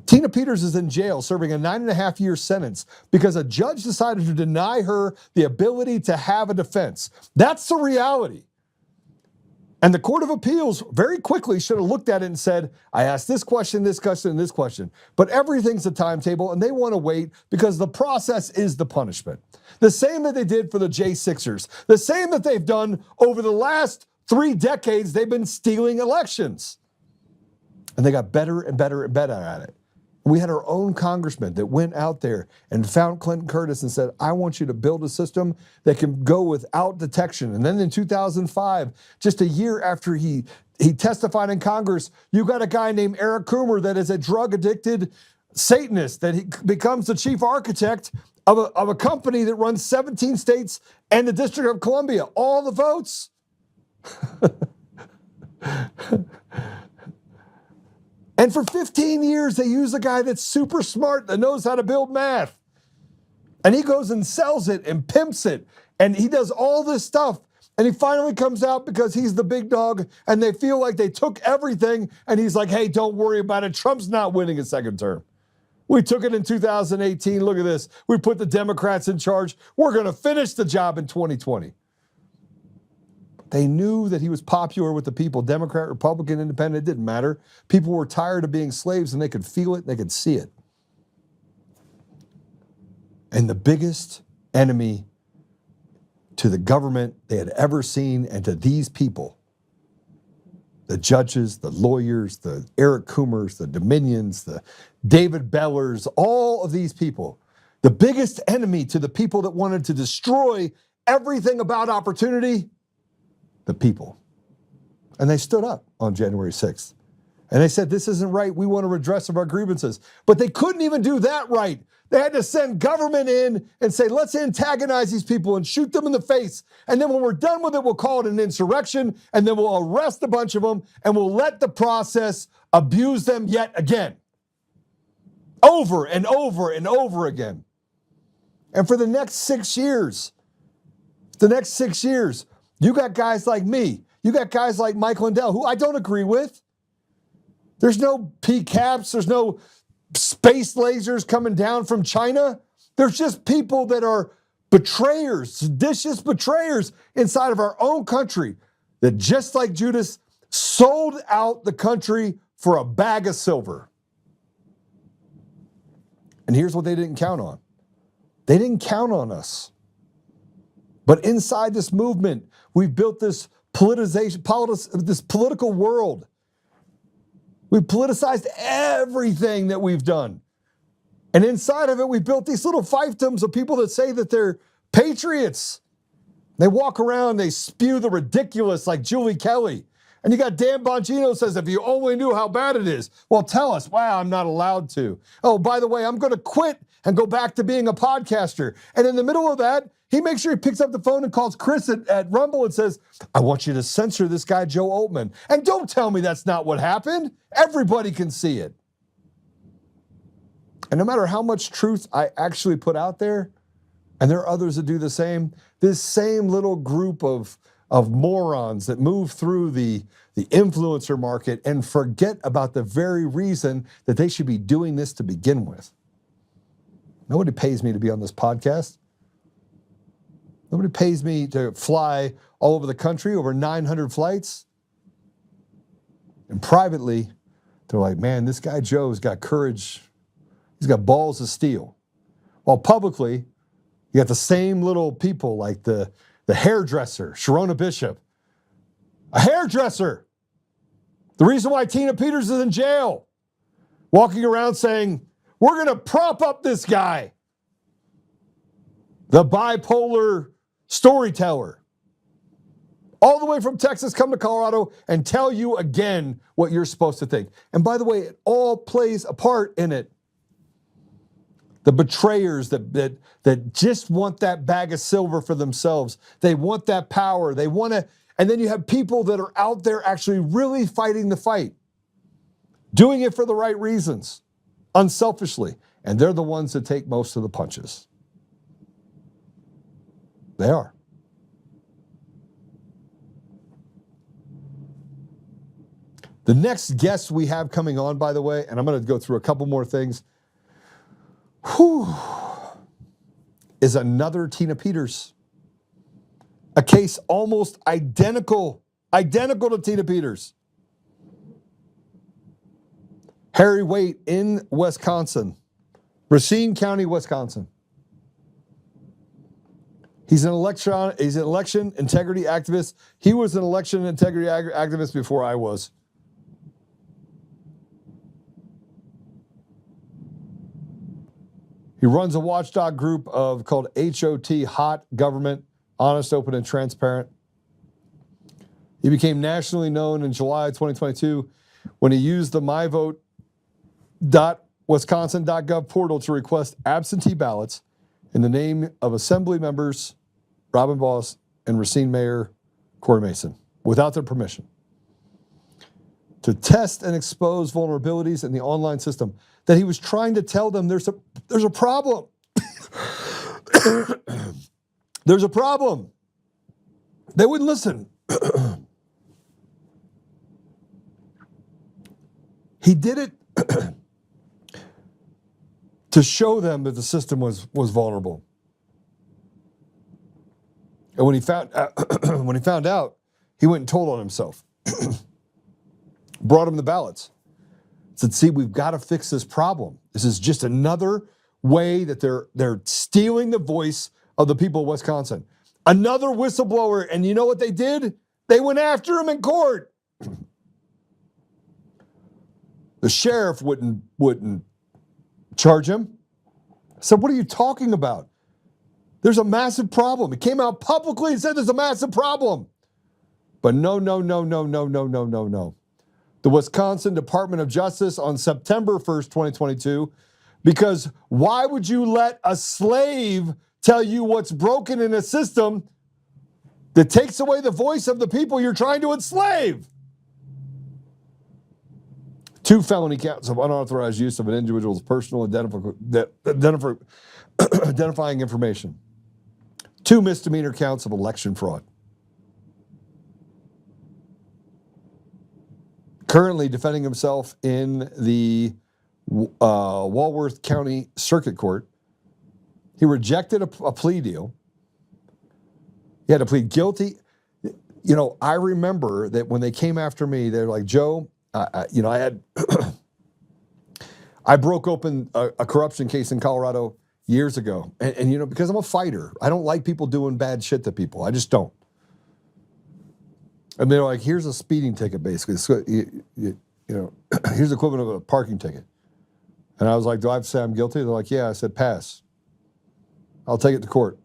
Tina Peters is in jail serving a 9.5-year sentence because a judge decided to deny her the ability to have a defense. That's the reality. And the Court of Appeals very quickly should have looked at it and said, I asked this question, this question, and this question. But everything's a timetable, and they want to wait because the process is the punishment. The same that they did for the J6ers. The same that they've done over the last 3 decades. They've been stealing elections. And they got better and better and better at it. We had our own congressman that went out there and found Clinton Curtis and said, I want you to build a system that can go without detection. And then in 2005, just a year after he testified in Congress, you got a guy named Eric Coomer that is a drug-addicted Satanist, that he becomes the chief architect of a company that runs 17 states and the District of Columbia, all the votes. And for 15 years, they use a guy that's super smart, that knows how to build math. And he goes and sells it and pimps it. And he does all this stuff. And he finally comes out because he's the big dog. And they feel like they took everything. And he's like, hey, don't worry about it. Trump's not winning a second term. We took it in 2018. Look at this. We put the Democrats in charge. We're going to finish the job in 2020. They knew that he was popular with the people. Democrat, Republican, Independent, it didn't matter. People were tired of being slaves, and they could feel it, and they could see it. And the biggest enemy to the government they had ever seen, and to these people, the judges, the lawyers, the Eric Coomers, the Dominions, the David Bellers, all of these people, the biggest enemy to the people that wanted to destroy everything about opportunity, the people. And they stood up on January 6th. And they said, this isn't right. We want a redress of our grievances. But they couldn't even do that right. They had to send government in and say, let's antagonize these people and shoot them in the face. And then when we're done with it, we'll call it an insurrection. And then we'll arrest a bunch of them. And we'll let the process abuse them yet again. Over and over and over again. And for the next 6 years, you got guys like me. You got guys like Mike Lindell, who I don't agree with. There's no PCAPs. There's no space lasers coming down from China. There's just people that are betrayers, seditious betrayers inside of our own country that, just like Judas, sold out the country for a bag of silver. And here's what they didn't count on. They didn't count on us. But inside this movement, we've built this this political world. We've politicized everything that we've done. And inside of it, we built these little fiefdoms of people that say that they're patriots. They walk around, they spew the ridiculous like Julie Kelly. And you got Dan Bongino says, if you only knew how bad it is. Well, tell us. Wow, I'm not allowed to. Oh, by the way, I'm going to quit and go back to being a podcaster. And in the middle of that, he makes sure he picks up the phone and calls Chris at Rumble and says, I want you to censor this guy, Joe Oltmann. And don't tell me that's not what happened. Everybody can see it. And no matter how much truth I actually put out there, and there are others that do the same, this same little group of morons that move through the influencer market and forget about the very reason that they should be doing this to begin with. Nobody pays me to be on this podcast. Nobody pays me to fly all over the country, over 900 flights. And privately, they're like, man, this guy Joe's got courage. He's got balls of steel. While publicly, you got the same little people like the hairdresser, Sharona Bishop. A hairdresser. The reason why Tina Peters is in jail. Walking around saying, we're going to prop up this guy. The bipolar storyteller. All the way from Texas, come to Colorado and tell you again what you're supposed to think. And by the way, it all plays a part in it. The betrayers that just want that bag of silver for themselves. They want that power. They want to, and then you have people that are out there actually really fighting the fight. Doing it for the right reasons, unselfishly. And they're the ones that take most of the punches. They are. The next guest we have coming on, by the way, and I'm going to go through a couple more things, is another Tina Peters. A case almost identical to Tina Peters. Harry Waite in Wisconsin, Racine County, Wisconsin. He's an election integrity activist. He was an election integrity activist before I was. He runs a watchdog group called HOT, Hot Government, Honest, Open, and Transparent. He became nationally known in July 2022 when he used the myvote.wisconsin.gov portal to request absentee ballots in the name of Assembly members Robin Voss and Racine Mayor Corey Mason without their permission. to test and expose vulnerabilities in the online system, that he was trying to tell them there's a problem. There's a problem. They wouldn't listen. He did it to show them that the system was vulnerable. And when he found out, he went and told on himself. Brought him the ballots. Said, see, we've got to fix this problem. This is just another way that they're stealing the voice of the people of Wisconsin. Another whistleblower, and you know what they did? They went after him in court. The sheriff wouldn't charge him. I said, what are you talking about? There's a massive problem. He came out publicly and said there's a massive problem. But no. The Wisconsin Department of Justice on September 1st, 2022, because why would you let a slave tell you what's broken in a system that takes away the voice of the people you're trying to enslave? 2 felony counts of unauthorized use of an individual's personal identifying information. 2 misdemeanor counts of election fraud. Currently defending himself in the Walworth County Circuit Court. He rejected a plea deal. He had to plead guilty. You know, I remember that when they came after me, they're like, Joe, I broke open a corruption case in Colorado years ago. And, you know, because I'm a fighter, I don't like people doing bad shit to people. I just don't. And they're like, here's a speeding ticket, basically. So, you know, here's the equivalent of a parking ticket. And I was like, do I have to say I'm guilty? They're like, yeah. I said, pass. I'll take it to court.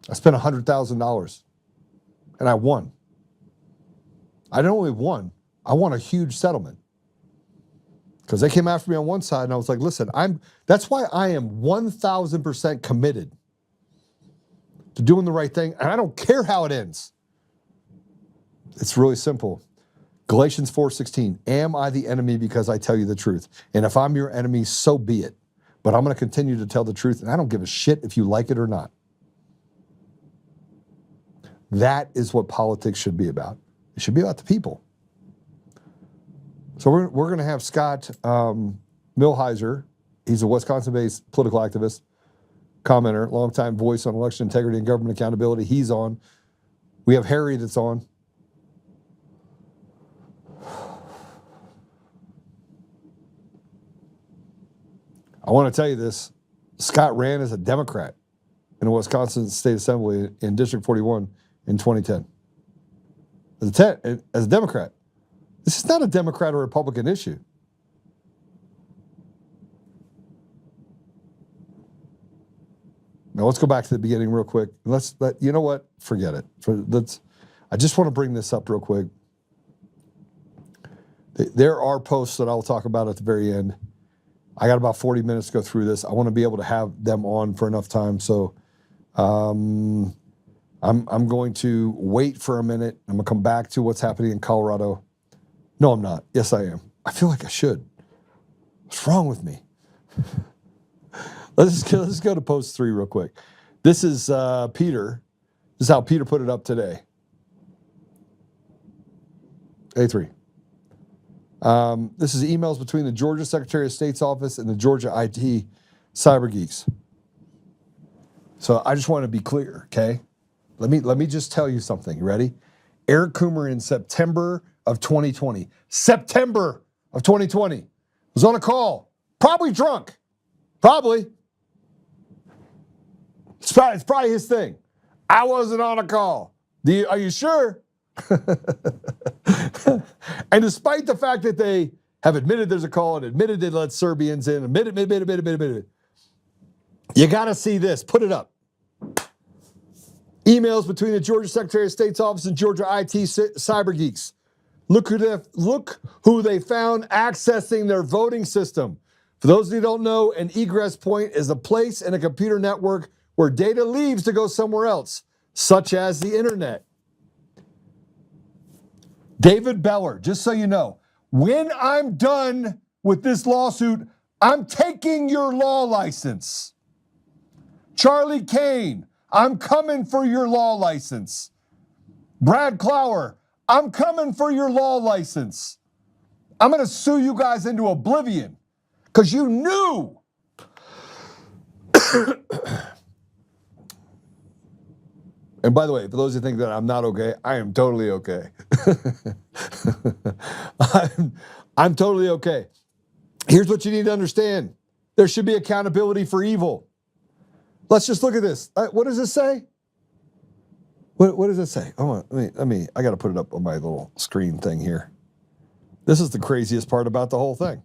I spent $100,000 and I won. I not only won, I won a huge settlement. Because they came after me on one side and I was like, listen, that's why I am 1,000% committed to doing the right thing. And I don't care how it ends. It's really simple. Galatians 4:16, am I the enemy because I tell you the truth? And if I'm your enemy, so be it. But I'm going to continue to tell the truth, and I don't give a shit if you like it or not. That is what politics should be about. It should be about the people. So we're going to have Scott Milheiser. He's a Wisconsin-based political activist, commenter, longtime voice on election integrity and government accountability. He's on. We have Harry that's on. I want to tell you this. Scott ran as a Democrat in the Wisconsin State Assembly in District 41 in 2010. As a Democrat. This is not a Democrat or Republican issue. Now let's go back to the beginning real quick. You know what? Forget it. I just want to bring this up real quick. There are posts that I'll talk about at the very end. I got about 40 minutes to go through this. I want to be able to have them on for enough time. So I'm going to wait for a minute. I'm going to come back to what's happening in Colorado. No, I'm not. Yes, I am. I feel like I should. What's wrong with me? Let's go to post 3 real quick. This is Peter. This is how Peter put it up today. A3. This is emails between the Georgia Secretary of State's office and the Georgia IT cyber geeks. So I just want to be clear, okay? Let me just tell you something. You ready? Eric Coomer in September of 2020. September of 2020. Was on a call. Probably drunk. Probably. It's probably his thing. I wasn't on a call. Are you sure? And despite the fact that they have admitted there's a call and admitted they let Serbians in, admitted. You got to see this. Put it up. Emails between the Georgia Secretary of State's office and Georgia IT cyber geeks. Look who they found accessing their voting system. For those of you who don't know, an egress point is a place in a computer network where data leaves to go somewhere else, such as the internet. David Beller, just so you know, when I'm done with this lawsuit, I'm taking your law license. Charlie Kane, I'm coming for your law license. Brad Clower, I'm coming for your law license. I'm going to sue you guys into oblivion because you knew. And by the way, for those who think that I'm not okay, I am totally okay. I'm totally okay. Here's what you need to understand. There should be accountability for evil. Let's just look at this. What does this say? What does it say? Oh, I got to put it up on my little screen thing here. This is the craziest part about the whole thing.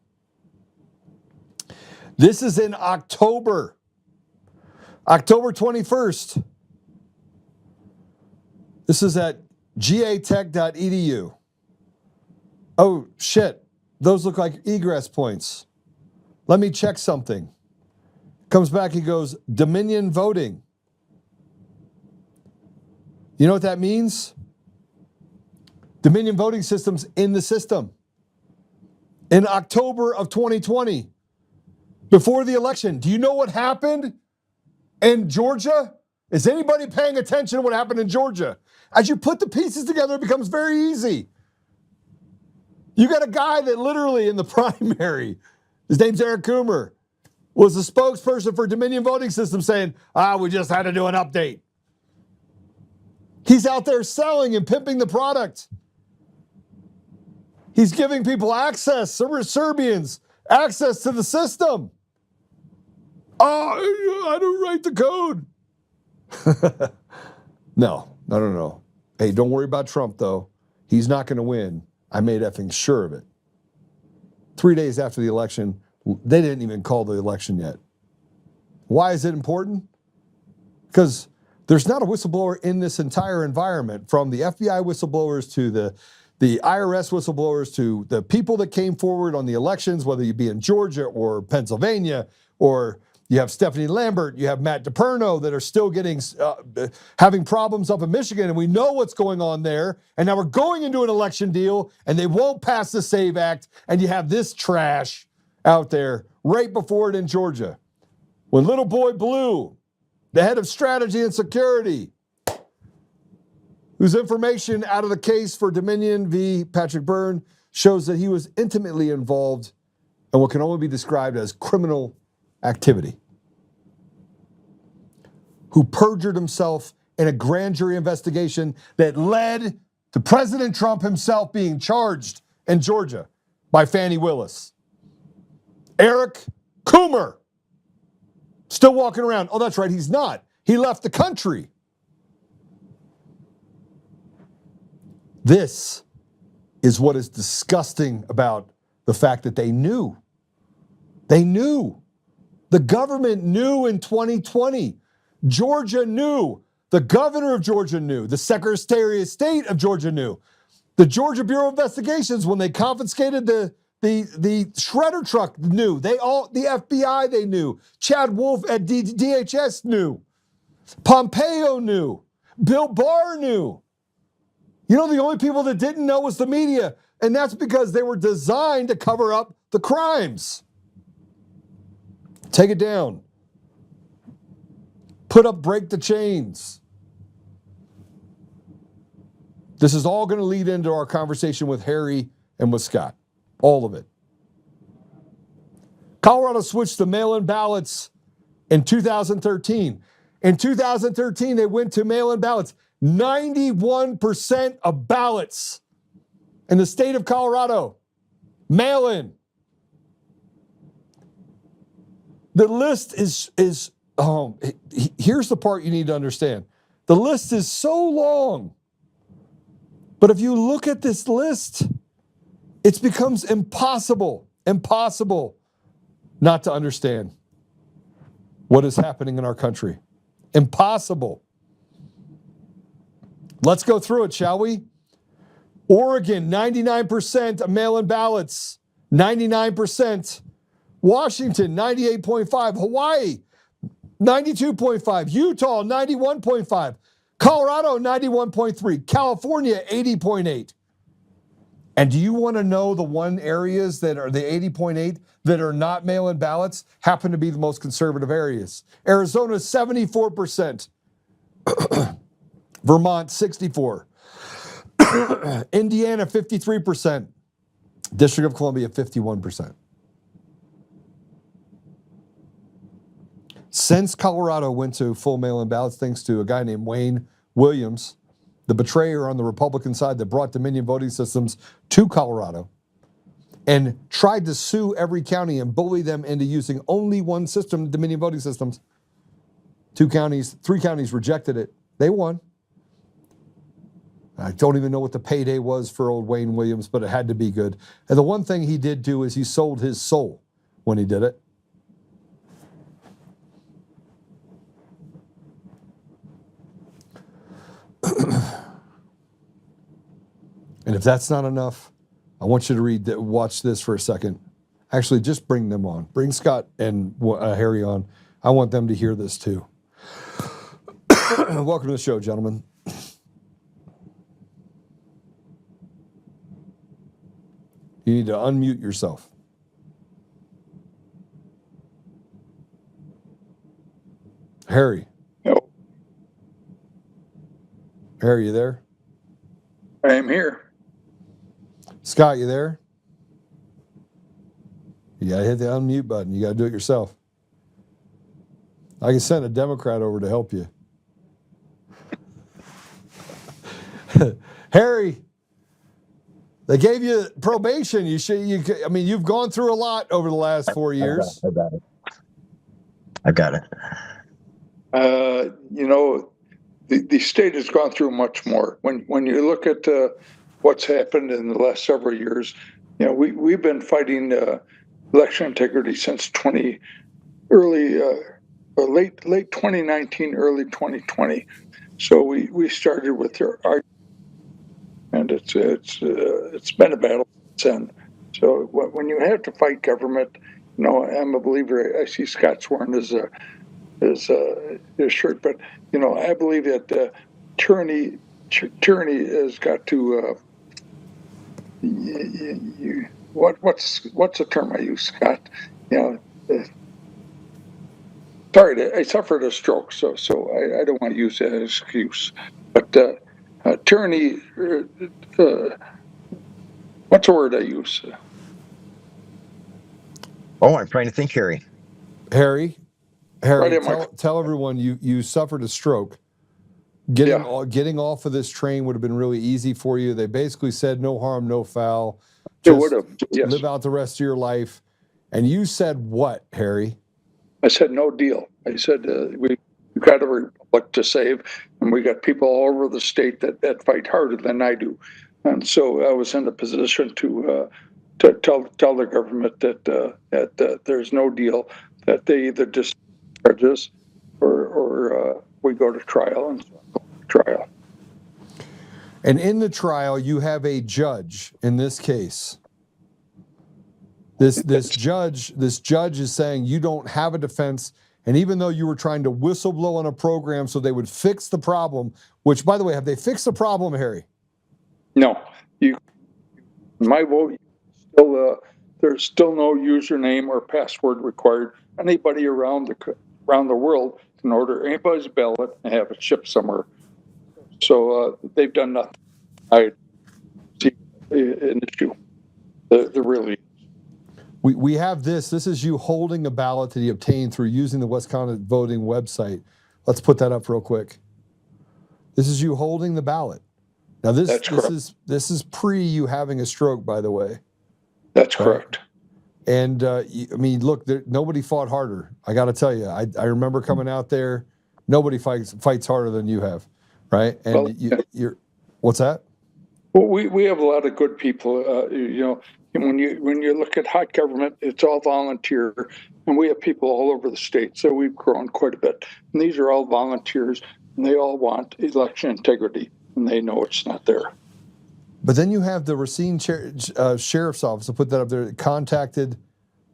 This is in October 21st. This is at gatech.edu. Oh, shit. Those look like egress points. Let me check something. Comes back, he goes, Dominion voting. You know what that means? Dominion voting system's in the system. In October of 2020, before the election, do you know what happened in Georgia? Is anybody paying attention to what happened in Georgia? As you put the pieces together, it becomes very easy. You got a guy that literally in the primary, his name's Eric Coomer, was the spokesperson for Dominion voting system saying, we just had to do an update. He's out there selling and pimping the product. He's giving people access, Serbians, access to the system. I don't write the code. No. Hey, don't worry about Trump, though. He's not going to win. I made effing sure of it. 3 days after the election, they didn't even call the election yet. Why is it important? Because there's not a whistleblower in this entire environment, from the FBI whistleblowers to the IRS whistleblowers to the people that came forward on the elections, whether you be in Georgia or Pennsylvania, or you have Stephanie Lambert, you have Matt DePerno that are still having problems up in Michigan, and we know what's going on there. And now we're going into an election deal, and they won't pass the SAVE Act, and you have this trash out there right before it in Georgia. When Little Boy Blue, the head of strategy and security, whose information out of the case for Dominion v. Patrick Byrne shows that he was intimately involved in what can only be described as criminal activity, who perjured himself in a grand jury investigation that led to President Trump himself being charged in Georgia by Fani Willis. Eric Coomer, still walking around. Oh, that's right, he's not. He left the country. This is what is disgusting about the fact that they knew. They knew. The government knew in 2020. Georgia knew. The governor of Georgia knew. The Secretary of State of Georgia knew. The Georgia Bureau of Investigations, when they confiscated the shredder truck, knew. The FBI, they knew. Chad Wolf at DHS knew. Pompeo knew. Bill Barr knew. You know, the only people that didn't know was the media, and that's because they were designed to cover up the crimes. Take it down. Put up Break the Chains. This is all going to lead into our conversation with Harry and with Scott. All of it. Colorado switched to mail-in ballots in 2013. In 2013, they went to mail-in ballots. 91% of ballots in the state of Colorado, mail-in. The list is here's the part you need to understand. The list is so long, but if you look at this list, it becomes impossible not to understand what is happening in our country. Impossible. Let's go through it, shall we? Oregon, 99% of mail-in ballots, 99%. Washington, 98.5. Hawaii, 92.5. Utah, 91.5. Colorado, 91.3. California, 80.8. And do you want to know the one areas that are the 80.8 that are not mail-in ballots happen to be the most conservative areas? Arizona, 74%. Vermont, 64%. Indiana, 53%. District of Columbia, 51%. Since Colorado went to full mail-in ballots, thanks to a guy named Wayne Williams, the betrayer on the Republican side that brought Dominion voting systems to Colorado and tried to sue every county and bully them into using only one system, Dominion voting systems. 3 counties rejected it. They won. I don't even know what the payday was for old Wayne Williams, but it had to be good. And the one thing he did do is he sold his soul when he did it. And if that's not enough, I want you to watch this for a second. Actually, just bring them on. Bring Scott and Harry on. I want them to hear this too. Welcome to the show, gentlemen. You need to unmute yourself. Harry. No. Harry, you there? I am here. Scott, you there? You got to hit the unmute button. You got to do it yourself. I can send a Democrat over to help you. Harry, they gave you probation. You've gone through a lot over the last 4 years. I got it. The state has gone through much more. When you look at what's happened in the last several years, we've been fighting election integrity since late 2019, early 2020. So we started with our, and it's been a battle since then. So when you have to fight government, I'm a believer. I see Scott sworn his shirt, but I believe that tyranny has got to. What's the term I use, Scott? Sorry, I suffered a stroke, so I don't want to use that as an excuse. But tyranny, what's the word I use? I'm trying to think, Harry. Harry, Right, tell everyone you suffered a stroke. Getting off of this train would have been really easy for you. They basically said no harm, no foul. It would have. Yes. Live out the rest of your life. And you said what, Harry? I said no deal. I said we've got a republic to save, and we got people all over the state that fight harder than I do. And so I was in a position to tell the government that there's no deal, that they either discharge us or we go to trial and trial. And in the trial, you have a judge in this case. This judge is saying you don't have a defense, and even though you were trying to whistleblow on a program so they would fix the problem, which, by the way, have they fixed the problem, Harry? No. My vote, there's still no username or password required. Anybody around the world can order anybody's ballot and have it shipped somewhere. So they've done nothing. I see an issue. The really. We have this. This is you holding a ballot that he obtained through using the Wisconsin voting website. Let's put that up real quick. This is you holding the ballot. Now this is pre you having a stroke, by the way. That's correct. And look, nobody fought harder. I got to tell you, I remember coming out there. Nobody fights harder than you have, right? And you're what's that? Well, we have a lot of good people. When you look at hot government, it's all volunteer, and we have people all over the state. So we've grown quite a bit. And these are all volunteers, and they all want election integrity, and they know it's not there. But then you have the Racine Sheriff's Office, I'll put that up there, contacted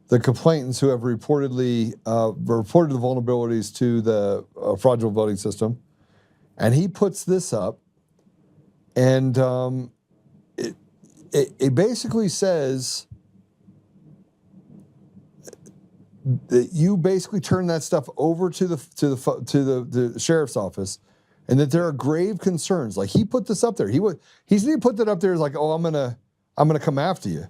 the complainants who have reported the vulnerabilities to the fraudulent voting system. And he puts this up, and it basically says that you basically turn that stuff over to the sheriff's office, and that there are grave concerns. Like, he put this up there. He didn't put that up there as like, oh, I'm gonna come after you.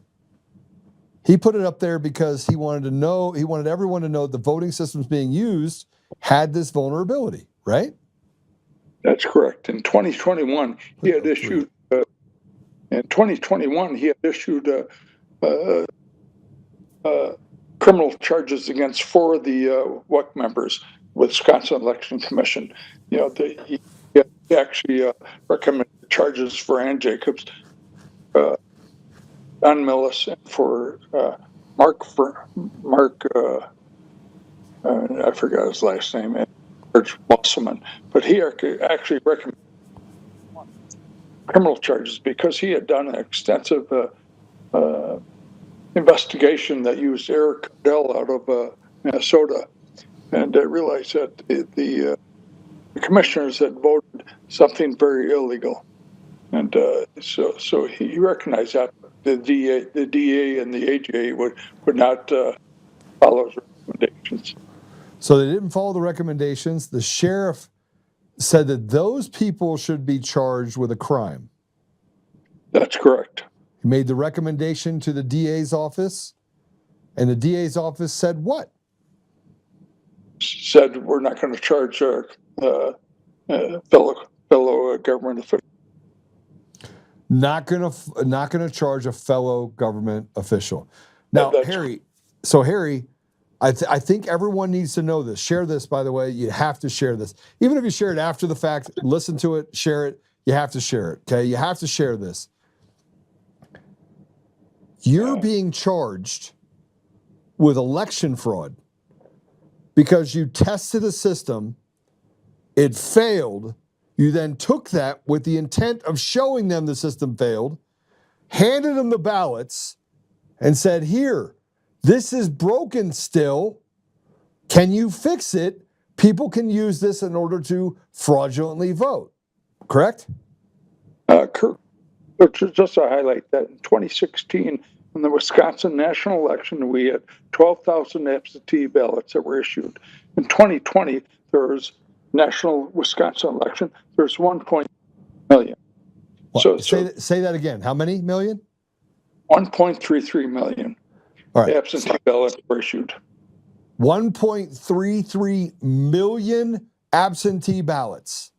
He put it up there because he wanted everyone to know the voting systems being used had this vulnerability, right? That's correct. In 2021, he had issued. Criminal charges against 4 of the WEC members with Wisconsin Election Commission. He actually recommended charges for Ann Jacobs, Don Millis, and for Mark. I forgot his last name. And Wasserman, but he actually recommended criminal charges because he had done an extensive investigation that used Eric Dell out of Minnesota, and realized that the commissioners had voted something very illegal, and so he recognized that the DA and the AGA would not follow his recommendations. So they didn't follow the recommendations. The sheriff said that those people should be charged with a crime. That's correct. He made the recommendation to the DA's office, and the DA's office said what? Said we're not going to charge fellow government officials. Not gonna charge a fellow government official. Now, Harry. So Harry, I think everyone needs to know this. Share this, by the way. You have to share this. Even if you share it after the fact, listen to it, share it. You have to share it, okay? You have to share this. You're being charged with election fraud because you tested a system, it failed, you then took that with the intent of showing them the system failed, handed them the ballots, and said, here, this is broken still. Can you fix it? People can use this in order to fraudulently vote. Correct? Just to highlight that in 2016, in the Wisconsin national election, we had 12,000 absentee ballots that were issued. In 2020, there was national Wisconsin election. There's 1.1 million. Say that again. How many million? 1.33 million. All right. Absentee ballots were issued. 1.33 million absentee ballots.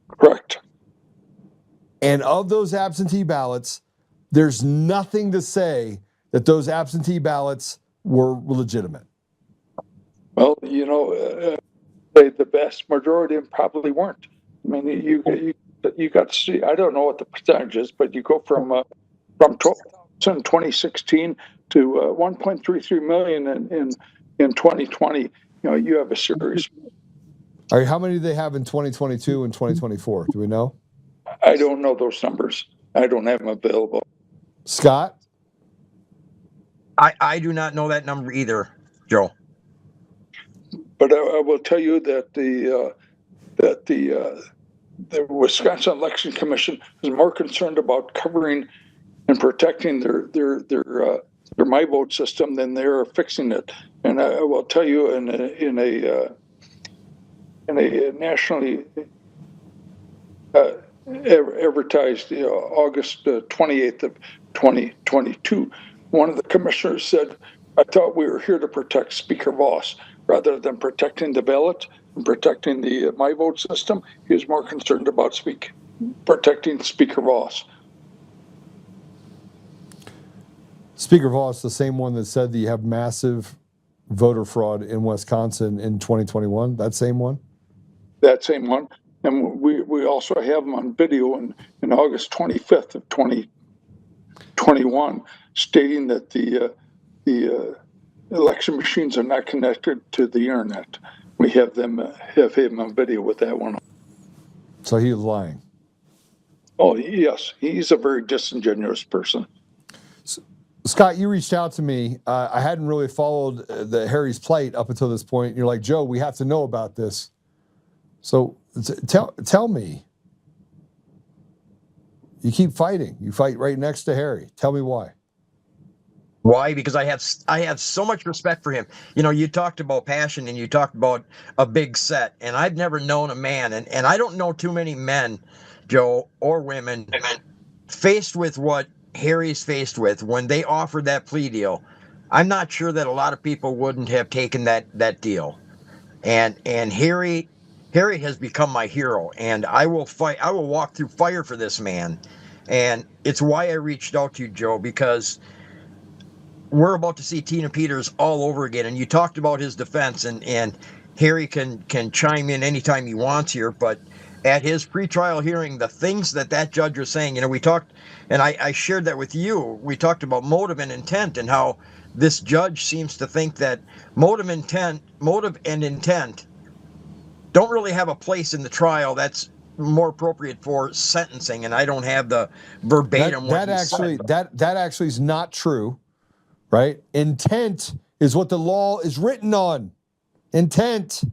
Correct. And of those absentee ballots, there's nothing to say that those absentee ballots were legitimate. Well, the vast majority of them probably weren't. I mean, you got to see. I don't know what the percentage is, but you go from 12,000 in 2016 to 1.33 million in 2020. You have a series. All right, how many do they have in 2022 and 2024? Do we know? I don't know those numbers. I don't have them available. Scott? I do not know that number either, Joe. But I will tell you that the Wisconsin Election Commission is more concerned about covering and protecting their my vote system than they are fixing it. And I will tell you, in a nationally advertised August 28th of 2022, one of the commissioners said, I thought we were here to protect Speaker Voss rather than protecting the ballot and protecting the my vote system. He was more concerned about protecting Speaker Voss. Speaker Voss, the same one that said that you have massive voter fraud in Wisconsin in 2021, that same one? That same one. And we also have them on video in August 25th of 2021, stating that the election machines are not connected to the internet. We have him on video with that one. So he was lying. Oh, yes. He's a very disingenuous person. Scott, you reached out to me. I hadn't really followed the Harry's plight up until this point. You're like, Joe, we have to know about this. So tell me, You keep fighting. You fight right next to Harry. Tell me why. Why? Because I have so much respect for him. You know, you talked about passion and you talked about a big set, and I've never known a man, and I don't know too many men, Joe, or women, faced with what Harry's faced with when they offered that plea deal. I'm not sure that a lot of people wouldn't have taken that deal. And Harry has become my hero, and I will fight. I will walk through fire for this man, and it's why I reached out to you, Joe, because we're about to see Tina Peters all over again. And you talked about his defense, and Harry can chime in anytime he wants here. But at his pretrial hearing, the things that judge was saying, you know, we talked, and I shared that with you. We talked about motive and intent, and how this judge seems to think that motive and intent don't really have a place in the trial. That's more appropriate for sentencing. And I don't have the verbatim. That actually is not true. Right? Intent is what the law is written on. Intent.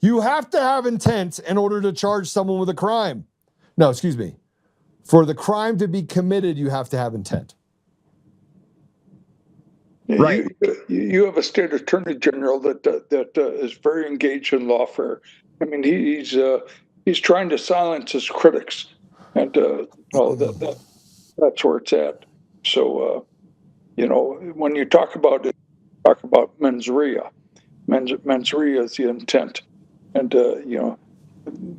You have to have intent in order to charge someone with a crime. No, excuse me. For the crime to be committed, you have to have intent. Right. You have a state attorney general that is very engaged in lawfare. I mean, he's trying to silence his critics, and that's where it's at. So, when you talk about it, talk about mens rea. Mens rea is the intent, and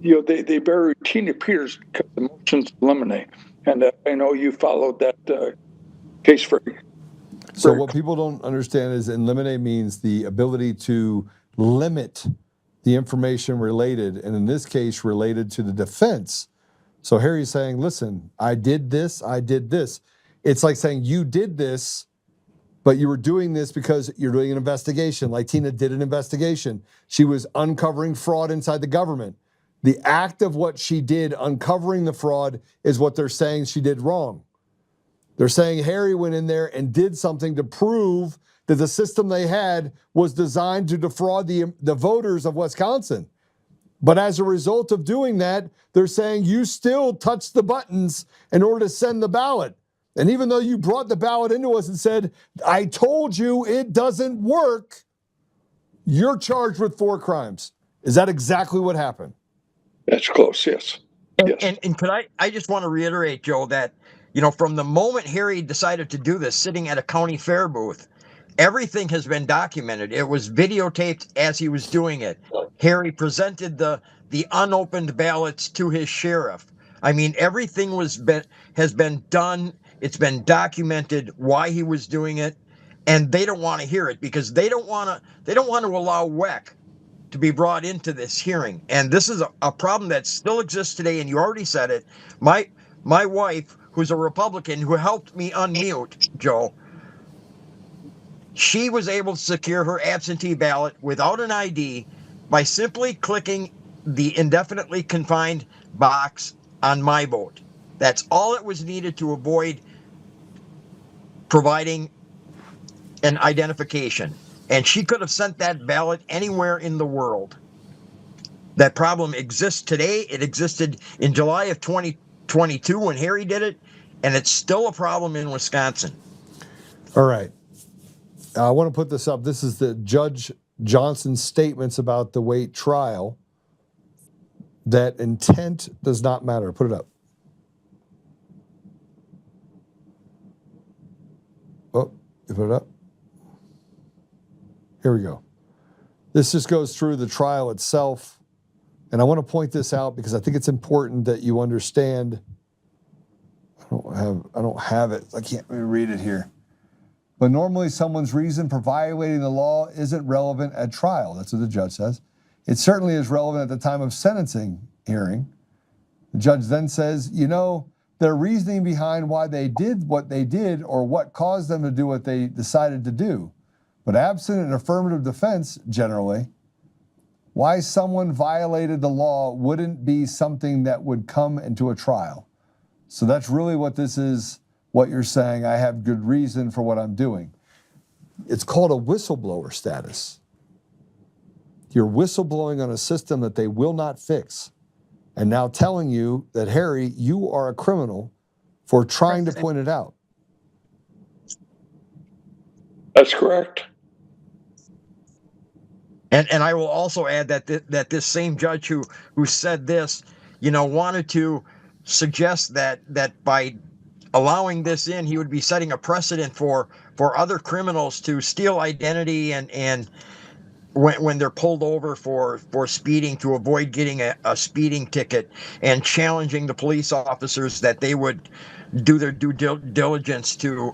they buried Tina Peters because the motions eliminate, and I know you followed that case very. So what people don't understand is eliminate means the ability to limit the information related, and in this case, related to the defense. So Harry's saying, listen, I did this. It's like saying you did this, but you were doing this because you're doing an investigation, like Tina did an investigation. She was uncovering fraud inside the government. The act of what she did, uncovering the fraud, is what they're saying she did wrong. They're saying Harry went in there and did something to prove that the system they had was designed to defraud the voters of Wisconsin. But as a result of doing that, they're saying you still touched the buttons in order to send the ballot. And even though you brought the ballot into us and said, I told you it doesn't work, you're charged with 4 crimes. Is that exactly what happened? That's close, yes. And could I just want to reiterate, Joe, that, from the moment Harry decided to do this, sitting at a county fair booth, everything has been documented. It was videotaped as he was doing it. Harry presented the unopened ballots to his sheriff. I mean, everything has been done. It's been documented why he was doing it, and they don't want to hear it because they don't want to allow WEC to be brought into this hearing. And this is a problem that still exists today. And you already said it. My wife, who's a Republican, who helped me unmute, Joe, she was able to secure her absentee ballot without an ID by simply clicking the indefinitely confined box on my vote. That's all it was needed to avoid providing an identification. And she could have sent that ballot anywhere in the world. That problem exists today. It existed in July of 2022 when Harry did it, and it's still a problem in Wisconsin. All right. I want to put this up. This is the Judge Johnson's statements about the Waite trial, that intent does not matter. Put it up. Oh, you put it up? Here we go. This just goes through the trial itself. And I want to point this out because I think it's important that you understand. I don't have it. I can't really read it here. But normally someone's reason for violating the law isn't relevant at trial. That's what the judge says. It certainly is relevant at the time of sentencing hearing. The judge then says, their reasoning behind why they did what they did or what caused them to do what they decided to do. But absent an affirmative defense, generally, why someone violated the law wouldn't be something that would come into a trial. So that's really what this is, what you're saying. I have good reason for what I'm doing. It's called a whistleblower status. You're whistleblowing on a system that they will not fix. and now telling you that, Harry, you are a criminal for trying to point it out. That's correct. And I will also add that that this same judge who said this, wanted to suggest that by allowing this in, he would be setting a precedent for other criminals to steal identity and when they're pulled over for speeding, to avoid getting a speeding ticket, and challenging the police officers that they would do their due diligence to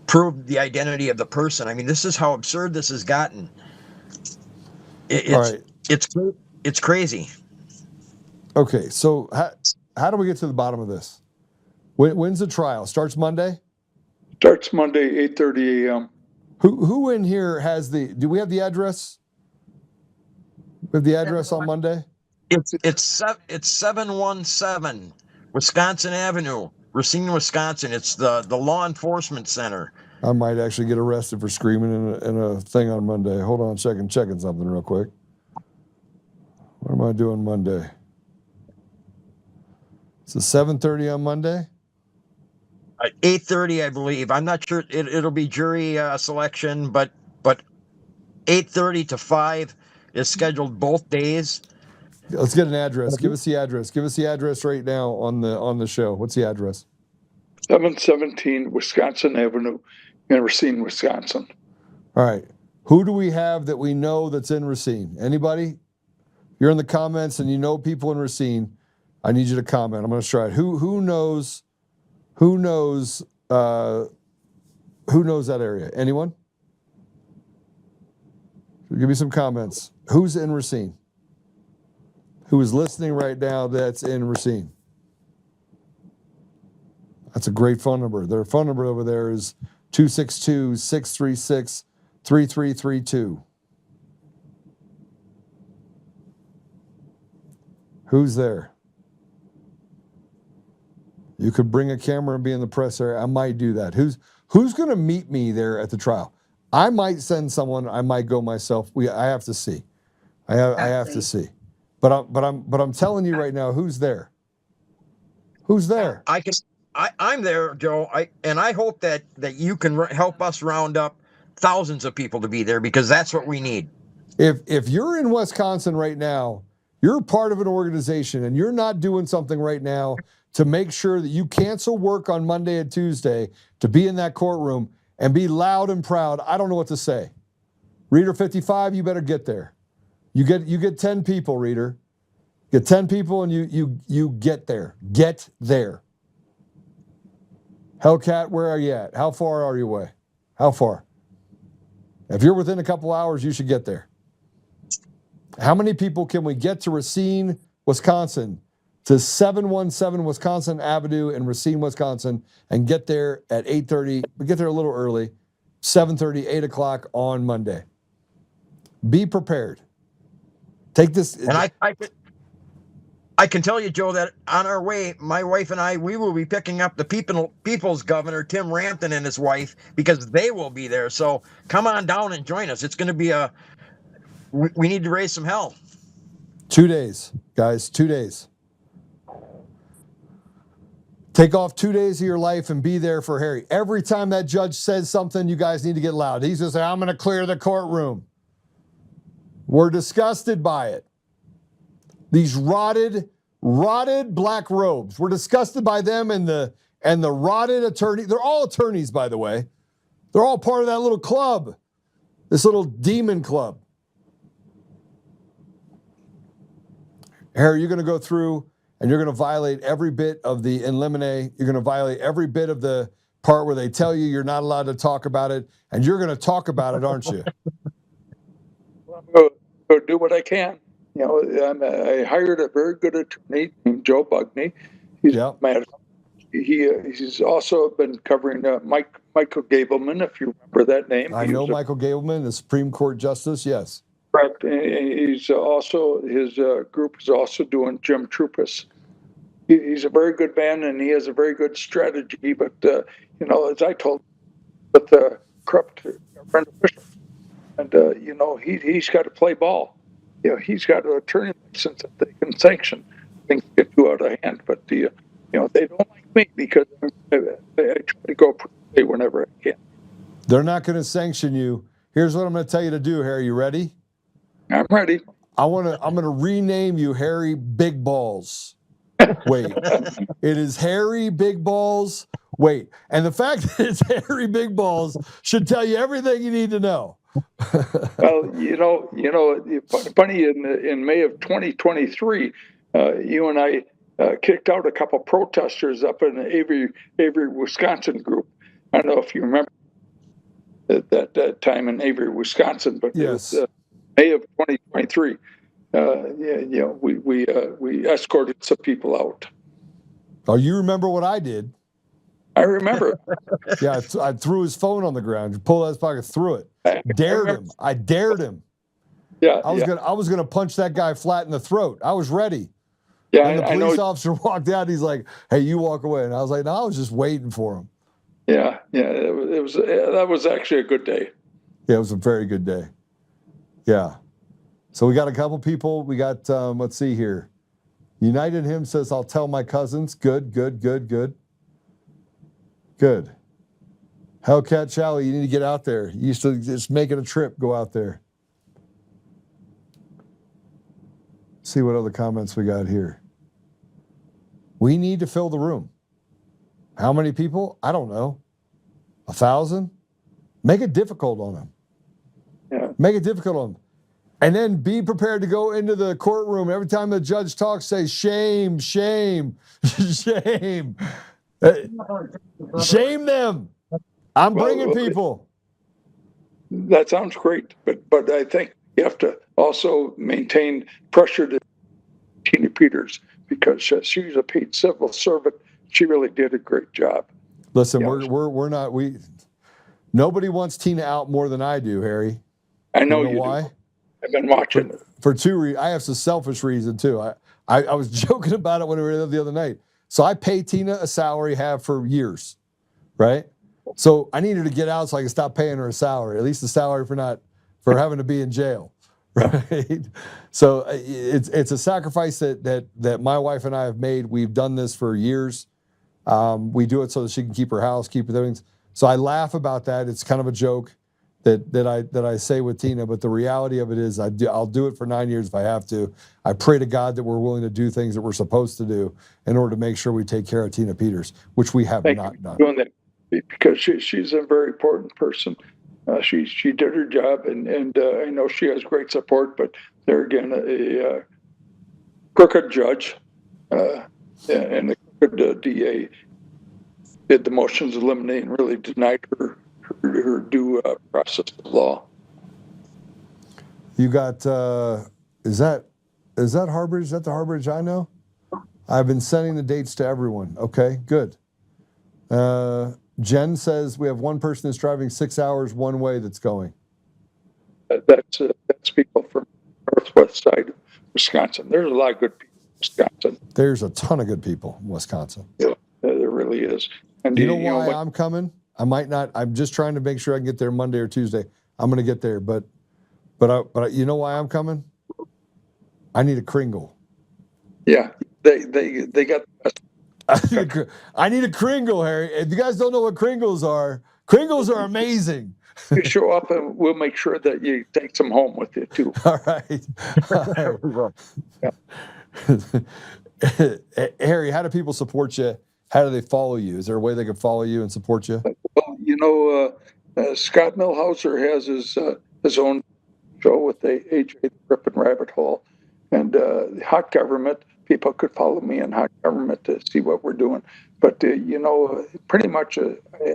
prove the identity of the person. I mean, this is how absurd this has gotten. It's crazy. Okay, so how do we get to the bottom of this? When's the trial? Starts Monday? Starts Monday, 8:30 a.m. Who in here has do we have the address? We have the address on Monday? It's 717 Wisconsin Avenue, Racine, Wisconsin. It's the law enforcement center. I might actually get arrested for screaming in a thing on Monday. Hold on a second, checking something real quick. What am I doing Monday? It's 7:30 on Monday? 8:30, I believe. I'm not sure. It'll be jury selection, but 8:30 to 5 is scheduled both days. Let's get an address. Give us the address. Give us the address right now on the show. What's the address? 717 Wisconsin Avenue in Racine, Wisconsin. All right. Who do we have that we know that's in Racine? Anybody? You're in the comments and you know people in Racine. I need you to comment. I'm going to try it. Who knows that area? Anyone? Give me some comments. Who's in Racine? Who is listening right now that's in Racine? That's a great phone number. Their phone number over there is 262-636-3332. Who's there? You could bring a camera and be in the press area. I might do that. Who's going to meet me there at the trial? I might send someone. I might go myself. I have to see. I have to see. But I'm telling you right now, who's there? Who's there? I'm there, Joe. I hope that you can help us round up thousands of people to be there, because that's what we need. If you're in Wisconsin right now, you're part of an organization and you're not doing something right now to make sure that you cancel work on Monday and Tuesday to be in that courtroom and be loud and proud, I don't know what to say. Reader 55, you better get there. You get 10 people, Reader. Get 10 people and you get there. Get there. Hellcat, where are you at? How far are you away? How far? If you're within a couple hours, you should get there. How many people can we get to Racine, Wisconsin, to 717 Wisconsin Avenue in Racine, Wisconsin, and get there at 8:30? We get there a little early, 7:30, 8 o'clock on Monday. Be prepared. Take this. And I can tell you, Joe, that on our way, my wife and I, we will be picking up the People's Governor, Tim Rampton, and his wife, because they will be there. So come on down and join us. It's going to be we need to raise some hell. 2 days, guys, 2 days. Take off 2 days of your life and be there for Harry. Every time that judge says something, you guys need to get loud. He's going to say, I'm going to clear the courtroom. We're disgusted by it. These rotted black robes. We're disgusted by them and the rotted attorney. They're all attorneys, by the way. They're all part of that little club, this little demon club. Harry, you're going to go through and you're going to violate every bit of the in limine. You're going to violate every bit of the part where they tell you you're not allowed to talk about it, and you're going to talk about it, aren't you? Well, I'm going to do what I can. You know, I hired a very good attorney named Joe Bugney. He's mad. He's also been covering Michael Gableman, if you remember that name. I know Michael Gableman, the Supreme Court Justice, yes. Correct. He's also, his group is also doing Jim Trupis. He's a very good man, and he has a very good strategy. But, you know, as I told, with the corrupt government officials, and, you know, he's got to play ball. he's got an attorney license that they can sanction. Things get too out of hand, but they don't like me because I try to go pro se whenever I can. They're not going to sanction you. Here's what I'm going to tell you to do, Harry. You ready? I'm ready. I'm going to rename you Harry Big Balls. Wait, it is Harry Big Balls. Wait, and the fact that it's Harry Big Balls should tell you everything you need to know. Well, funny in May of 2023, you and I kicked out a couple protesters up in the Avery, Wisconsin group. I don't know if you remember that time in Avery, Wisconsin, but yes. It was May of 2023. We escorted some people out. Oh, you remember what I did? I remember. Yeah, I threw his phone on the ground. Pulled out his pocket, threw it. Dared him. I dared him. Yeah, I was gonna punch that guy flat in the throat. I was ready. Yeah, and the police officer walked out. He's like, "Hey, you walk away." And I was like, "No, I was just waiting for him." Yeah. That was actually a good day. Yeah, it was a very good day. Yeah. So we got a couple people. We got let's see here. United Him says, "I'll tell my cousins." Good. Hellcat Charlie, you need to get out there. You used to just making a trip, go out there. See what other comments we got here. We need to fill the room. How many people? I don't know. 1,000? Make it difficult on them. Yeah. Make it difficult on them. And then be prepared to go into the courtroom. Every time the judge talks, say, shame, shame, shame. Shame them. I'm bringing people. That sounds great, but I think you have to also maintain pressure to Tina Peters because she's a paid civil servant. She really did a great job. Listen, we're not nobody wants Tina out more than I do, Harry. I know you why? Do. I've been watching it. For two reasons. I have some selfish reason too. I was joking about it when we were there the other night. So I pay Tina a salary, have for years, right? So I need her to get out so I can stop paying her a salary, at least a salary for having to be in jail, right? So it's a sacrifice that my wife and I have made. We've done this for years. We do it so that she can keep her house, keep her things. So I laugh about that. It's kind of a joke that I say with Tina, but the reality of it is I'll do it for 9 years if I have to. I pray to God that we're willing to do things that we're supposed to do in order to make sure we take care of Tina Peters, which we have not done. Doing that because she's a very important person. She did her job, and I know she has great support. But there again, a crooked judge and a crooked DA did the motions eliminate and really denied her due process of law. You got is that Harbridge? Is that the Harbridge I know? I've been sending the dates to everyone. Okay, good. Jen says we have one person that's driving 6 hours one way that's going. That's people from northwest side of Wisconsin. There's a lot of good people in Wisconsin. There's a ton of good people in Wisconsin. Yeah, there really is. And you know why I'm coming? I might not. I'm just trying to make sure I can get there Monday or Tuesday. I'm going to get there, but you know why I'm coming? I need a Kringle. Yeah, they got. I need a Kringle, Harry. If you guys don't know what Kringles are amazing. You show up and we'll make sure that you take some home with you too. All right. Yeah. Harry, how do people support you? How do they follow you? Is there a way they can follow you and support you? Well, Scott Milheiser has his own show with AJ the Rip Rabbit Hole, and Hot Government. People could follow me in Hot Government to see what we're doing. But pretty much,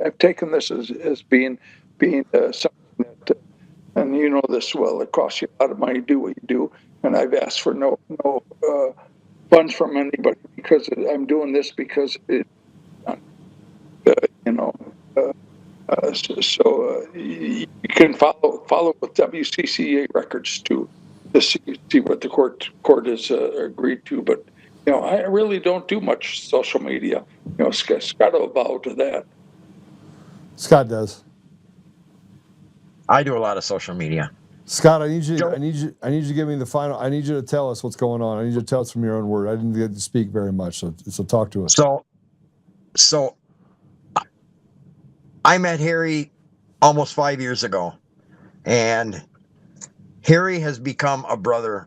I've taken this as being something that, and you know this well. It costs you a lot of money to do what you do, and I've asked for no funds from anybody because I'm doing this because it, so you can follow with WCCA records to see what the court has agreed to. But I really don't do much social media. Scott will bow to that. Scott does. I do a lot of social media. Scott, I need you. Joe- I need you. I need you to give me the final. I need you to tell us what's going on. I need you to tell us from your own word. I didn't get to speak very much, so talk to us. So I met Harry almost 5 years ago, and Harry has become a brother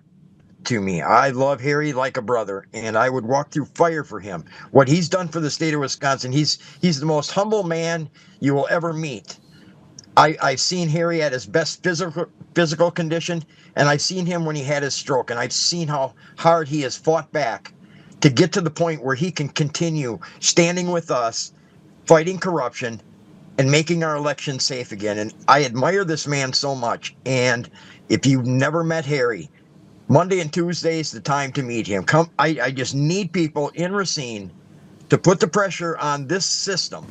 to me. I love Harry like a brother, and I would walk through fire for him. What he's done for the state of Wisconsin, he's the most humble man you will ever meet. I've seen Harry at his best physical condition, and I've seen him when he had his stroke, and I've seen how hard he has fought back to get to the point where he can continue standing with us, fighting corruption, and making our election safe again. And I admire this man so much. And if you've never met Harry, Monday and Tuesday is the time to meet him. Come, I just need people in Racine to put the pressure on this system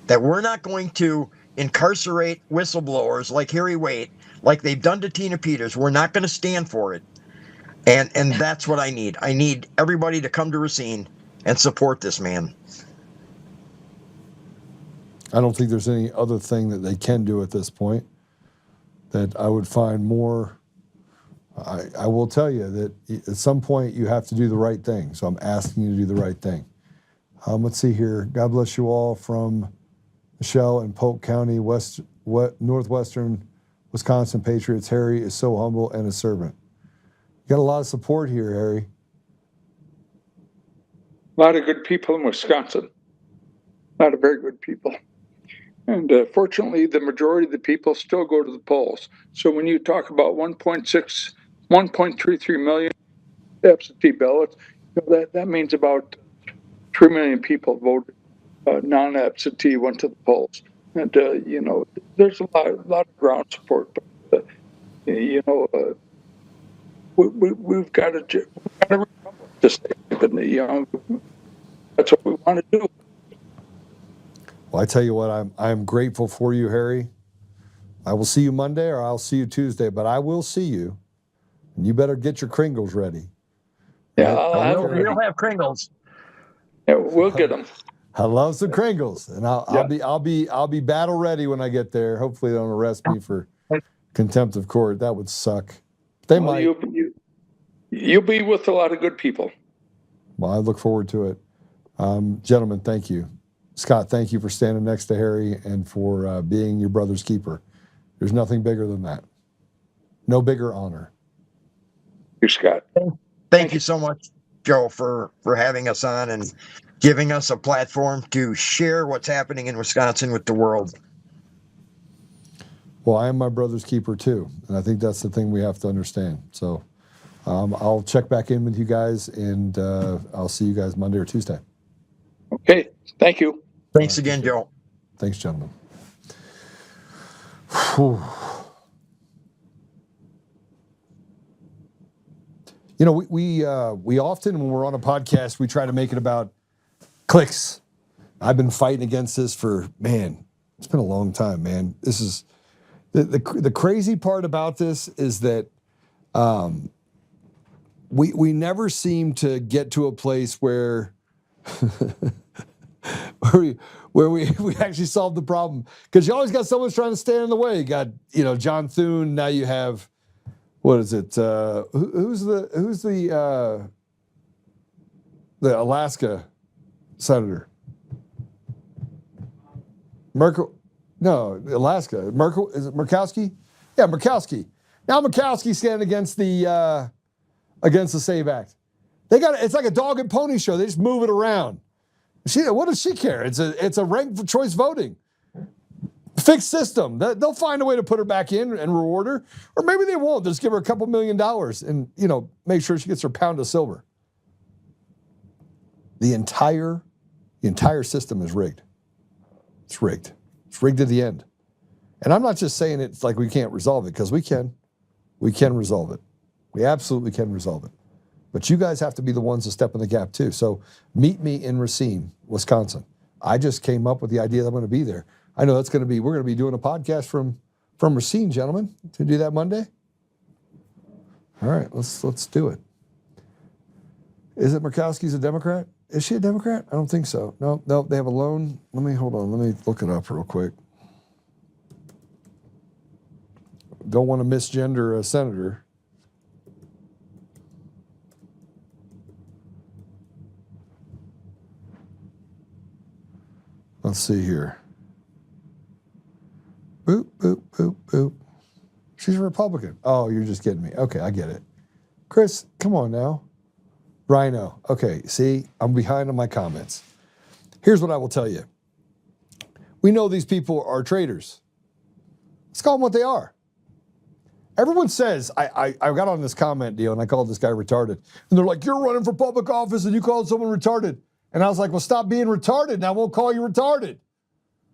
that we're not going to incarcerate whistleblowers like Harry Waite, like they've done to Tina Peters. We're not going to stand for it. And that's what I need. I need everybody to come to Racine and support this man. I don't think there's any other thing that they can do at this point that I would find more. I will tell you that at some point you have to do the right thing. So I'm asking you to do the right thing. Let's see here. God bless you all from Michelle in Polk County, Northwestern Wisconsin Patriots. Harry is so humble and a servant. You got a lot of support here, Harry. A lot of good people in Wisconsin. A lot of very good people. And fortunately, the majority of the people still go to the polls. So when you talk about 1.33 million absentee ballots, that means about 3 million people voted non-absentee, went to the polls. And, there's a lot of ground support. But, we've got to recover this thing. And, that's what we want to do. Well, I tell you what, I'm grateful for you, Harry. I will see you Monday or I'll see you Tuesday, but I will see you. And you better get your Kringles ready. Yeah, We'll have Kringles. Yeah, we'll get them. I love some Kringles, and I'll be battle ready when I get there. Hopefully, they don't arrest me for contempt of court. That would suck. They might. You'll be with a lot of good people. Well, I look forward to it, gentlemen. Thank you, Scott. Thank you for standing next to Harry and for being your brother's keeper. There's nothing bigger than that. No bigger honor. You, Scott. Thank you so much, Joe, for having us on and giving us a platform to share what's happening in Wisconsin with the world. Well, I am my brother's keeper too, and I think that's the thing we have to understand. So I'll check back in with you guys, and I'll see you guys Monday or Tuesday. Okay, thank you. Thanks again, Joe. Thanks, gentlemen. Whew. You know, we often, when we're on a podcast, we try to make it about clicks. I've been fighting against this for, man, it's been a long time, man. This is the crazy part about this is that we never seem to get to a place where where we actually solve the problem, because you always got someone trying to stand in the way. You got, John Thune. Now you have, what is it? Who's the Alaska senator? Merkel? No, Alaska. Merkel? Is it Murkowski? Yeah, Murkowski. Now Murkowski's standing against the SAVE Act. It's like a dog and pony show. They just move it around. What does she care? It's a ranked choice voting. Fixed system. They'll find a way to put her back in and reward her, or maybe they won't. They'll just give her a couple $1 million and make sure she gets her pound of silver. The entire system is rigged. It's rigged. It's rigged to the end. And I'm not just saying it's like we can't resolve it, because we can. We can resolve it. We absolutely can resolve it. But you guys have to be the ones to step in the gap too. So meet me in Racine, Wisconsin. I just came up with the idea that I'm going to be there. I know we're going to be doing a podcast from Racine, gentlemen. To do that Monday? All right, let's do it. Is it Murkowski's a Democrat? Is she a Democrat? I don't think so. No, they have a lone. Let me look it up real quick. don't want to misgender a senator. Let's see here. Boop, boop, boop, boop. She's a Republican. Oh, you're just kidding me. Okay, I get it. Chris, come on now. Rhino. Okay, see, I'm behind on my comments. Here's what I will tell you. We know these people are traitors. Let's call them what they are. Everyone says, I got on this comment deal and I called this guy retarded. And they're like, you're running for public office and you called someone retarded. And I was like, well, stop being retarded and I won't call you retarded.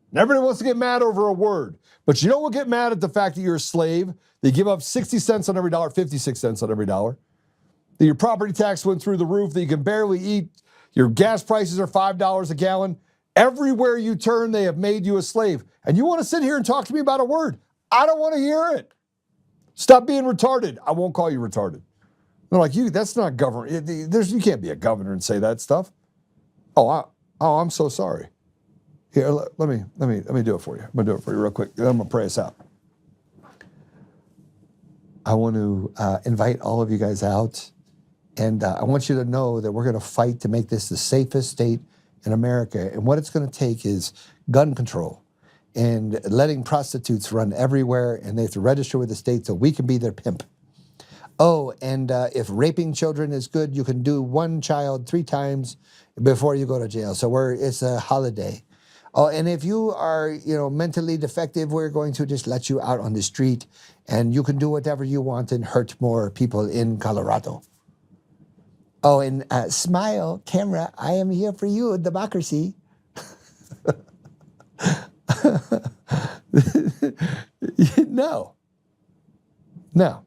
And everybody wants to get mad over a word. But you don't want to get mad at the fact that you're a slave, that you give up 60 cents on every dollar, 56 cents on every dollar, that your property tax went through the roof, that you can barely eat, your gas prices are $5 a gallon. Everywhere you turn, they have made you a slave. And you want to sit here and talk to me about a word? I don't want to hear it. Stop being retarded. I won't call you retarded. They're like, that's not government. You can't be a governor and say that stuff. I'm so sorry. Here, let me do it for you. I'm gonna do it for you real quick. Then I'm gonna pray us out. I want to invite all of you guys out, and I want you to know that we're gonna fight to make this the safest state in America. And what it's gonna take is gun control and letting prostitutes run everywhere, and they have to register with the state so we can be their pimp. Oh, and if raping children is good, you can do one child 3 times before you go to jail. So it's a holiday. Oh, and if you are, mentally defective, we're going to just let you out on the street, and you can do whatever you want and hurt more people in Colorado. Oh, and smile, camera, I am here for you, democracy. No. Now,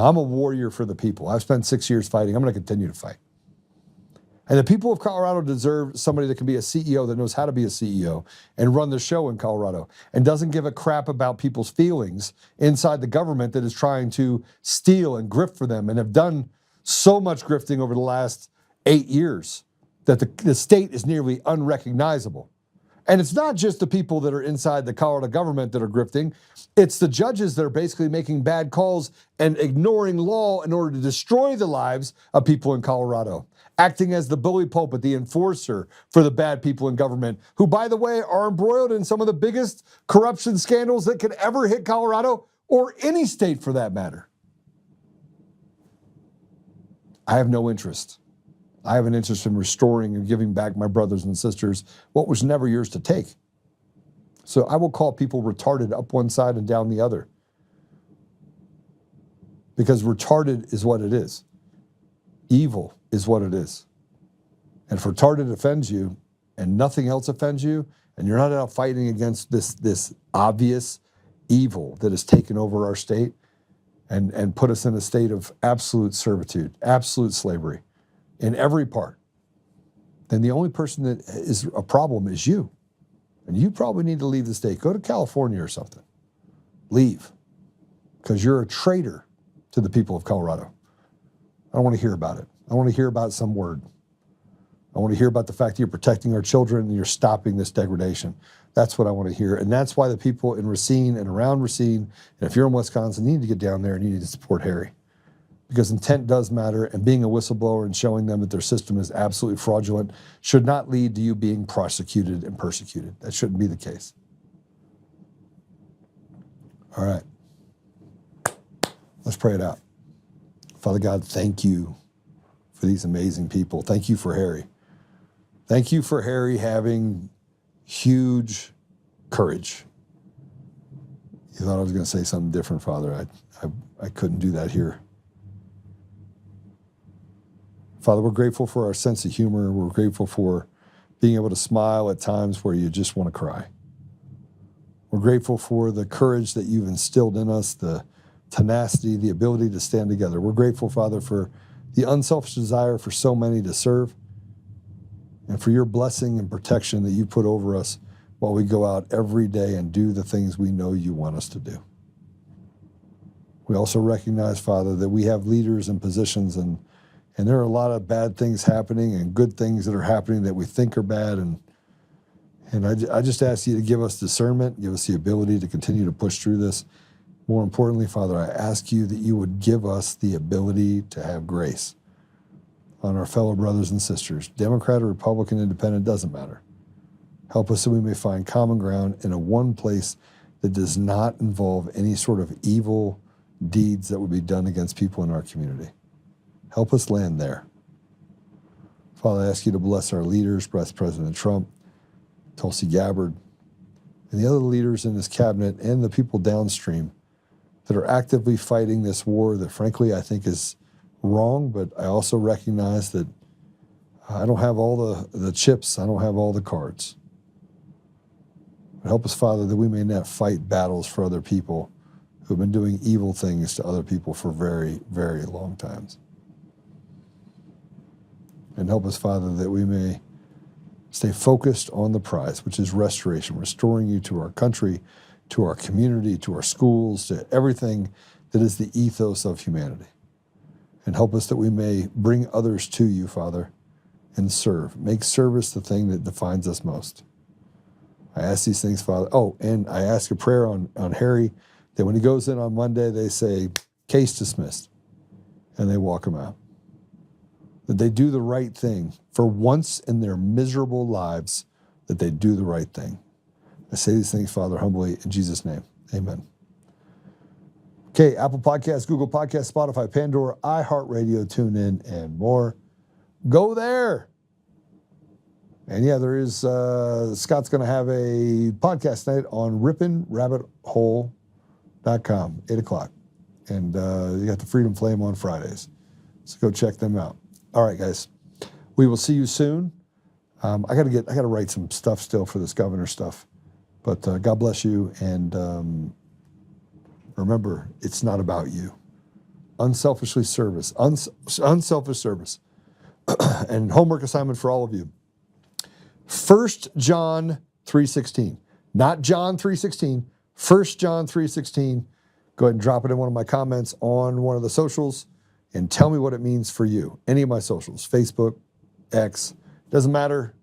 I'm a warrior for the people. I've spent 6 years fighting. I'm going to continue to fight. And the people of Colorado deserve somebody that can be a CEO that knows how to be a CEO and run the show in Colorado and doesn't give a crap about people's feelings inside the government that is trying to steal and grift for them and have done so much grifting over the last 8 years that the state is nearly unrecognizable. And it's not just the people that are inside the Colorado government that are grifting. It's the judges that are basically making bad calls and ignoring law in order to destroy the lives of people in Colorado, acting as the bully pulpit, the enforcer for the bad people in government, who, by the way, are embroiled in some of the biggest corruption scandals that could ever hit Colorado or any state for that matter. I have no interest. I have an interest in restoring and giving back my brothers and sisters what was never yours to take. So I will call people retarded up one side and down the other. Because retarded is what it is. Evil is what it is. And if retarded offends you and nothing else offends you, and you're not out fighting against this obvious evil that has taken over our state and put us in a state of absolute servitude, absolute slavery, in every part, then the only person that is a problem is you. And you probably need to leave the state. Go to California or something. Leave. Because you're a traitor to the people of Colorado. I don't want to hear about it. I want to hear about some word. I want to hear about the fact that you're protecting our children and you're stopping this degradation. That's what I want to hear. And that's why the people in Racine and around Racine, and if you're in Wisconsin, you need to get down there and you need to support Harry. Because intent does matter, and being a whistleblower and showing them that their system is absolutely fraudulent should not lead to you being prosecuted and persecuted. That shouldn't be the case. All right. Let's pray it out. Father God, thank you for these amazing people. Thank you for Harry. Thank you for Harry having huge courage. You thought I was going to say something different, Father. I couldn't do that here. Father, we're grateful for our sense of humor. We're grateful for being able to smile at times where you just want to cry. We're grateful for the courage that you've instilled in us, the tenacity, the ability to stand together. We're grateful, Father, for the unselfish desire for so many to serve and for your blessing and protection that you put over us while we go out every day and do the things we know you want us to do. We also recognize, Father, that we have leaders and positions and there are a lot of bad things happening and good things that are happening that we think are bad. And And I just ask you to give us discernment, give us the ability to continue to push through this. More importantly, Father, I ask you that you would give us the ability to have grace on our fellow brothers and sisters. Democrat or Republican, Independent, doesn't matter. Help us so we may find common ground in a one place that does not involve any sort of evil deeds that would be done against people in our community. Help us land there. Father, I ask you to bless our leaders, bless President Trump, Tulsi Gabbard, and the other leaders in this cabinet and the people downstream that are actively fighting this war that, frankly, I think is wrong, but I also recognize that I don't have all the chips, I don't have all the cards. But help us, Father, that we may not fight battles for other people who have been doing evil things to other people for very, very long times. And help us, Father, that we may stay focused on the prize, which is restoration, restoring you to our country, to our community, to our schools, to everything that is the ethos of humanity. And help us that we may bring others to you, Father, and serve. Make service the thing that defines us most. I ask these things, Father. Oh, and I ask a prayer on Harry that when he goes in on Monday, they say, case dismissed, and they walk him out. That they do the right thing for once in their miserable lives, that they do the right thing. I say these things, Father, humbly in Jesus' name. Amen. Okay, Apple Podcasts, Google Podcasts, Spotify, Pandora, iHeartRadio, TuneIn, and more. Go there. And yeah, there is, Scott's going to have a podcast night on rippinrabbithole.com, 8 o'clock. And you got the Freedom Flame on Fridays. So go check them out. All right, guys. We will see you soon. I got to write some stuff still for this governor stuff. But God bless you. And remember, it's not about you. Unselfish service. And homework assignment for all of you. 1 John 3:16. Not John 3:16. 1 John 3:16. Go ahead and drop it in one of my comments on one of the socials and tell me what it means for you. Any of my socials, Facebook, X, doesn't matter.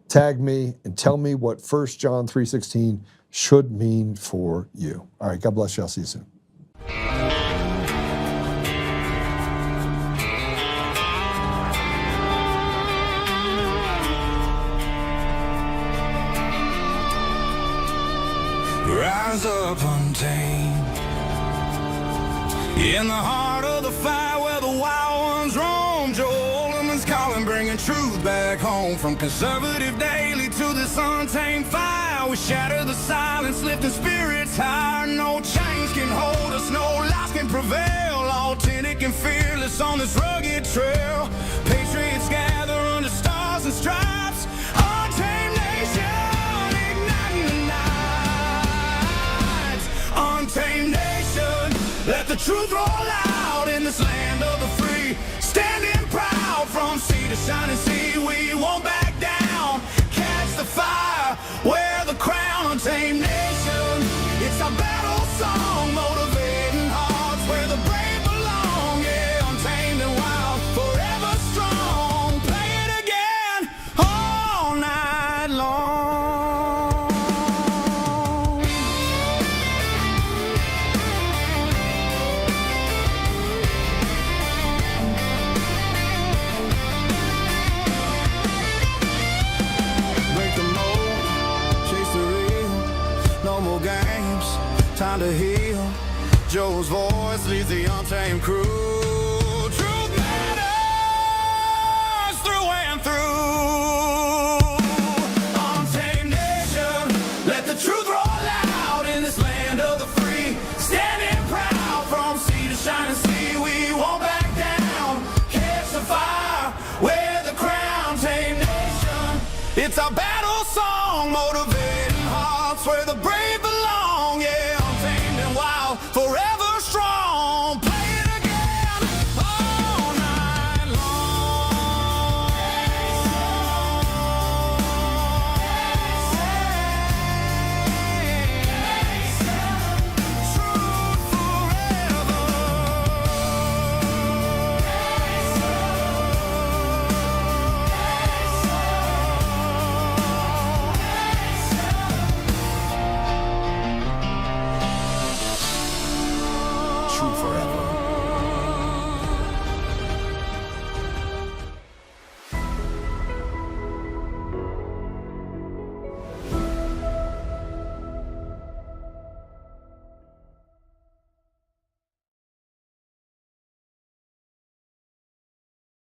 Tag me and tell me what 1 John 3:16 should mean for you. All right, God bless you. I'll see you soon. Rise up untamed in the heart of the fight where the wild ones roam. Joe Oltmann's calling, bringing truth back home. From conservative daily to this untamed fire, we shatter the silence, lifting spirits higher. No chains can hold us, no lies can prevail. Authentic and fearless on this rugged trail. Patriots gather under stars and stripes. Untamed nation, igniting the night. Untamed nation, let the truth roll out in this land of the free. Standing proud from sea to shining sea, we won't back down. Catch the fire, wear the crown. Untamed nation, it's our battle song, motivating hearts where the brave belong. Yeah, untamed and wild, forever strong. Play it again all night long. Time to heal. Joe's voice leads the untamed crew. Truth matters through and through. Untamed nation, let the truth roll out in this land of the free. Standing proud from sea to shining sea, we won't back down. Catch the fire, wear the crown. Untamed nation, it's our battle song, motivating hearts where the brave belong. Yeah, untamed and wild, forever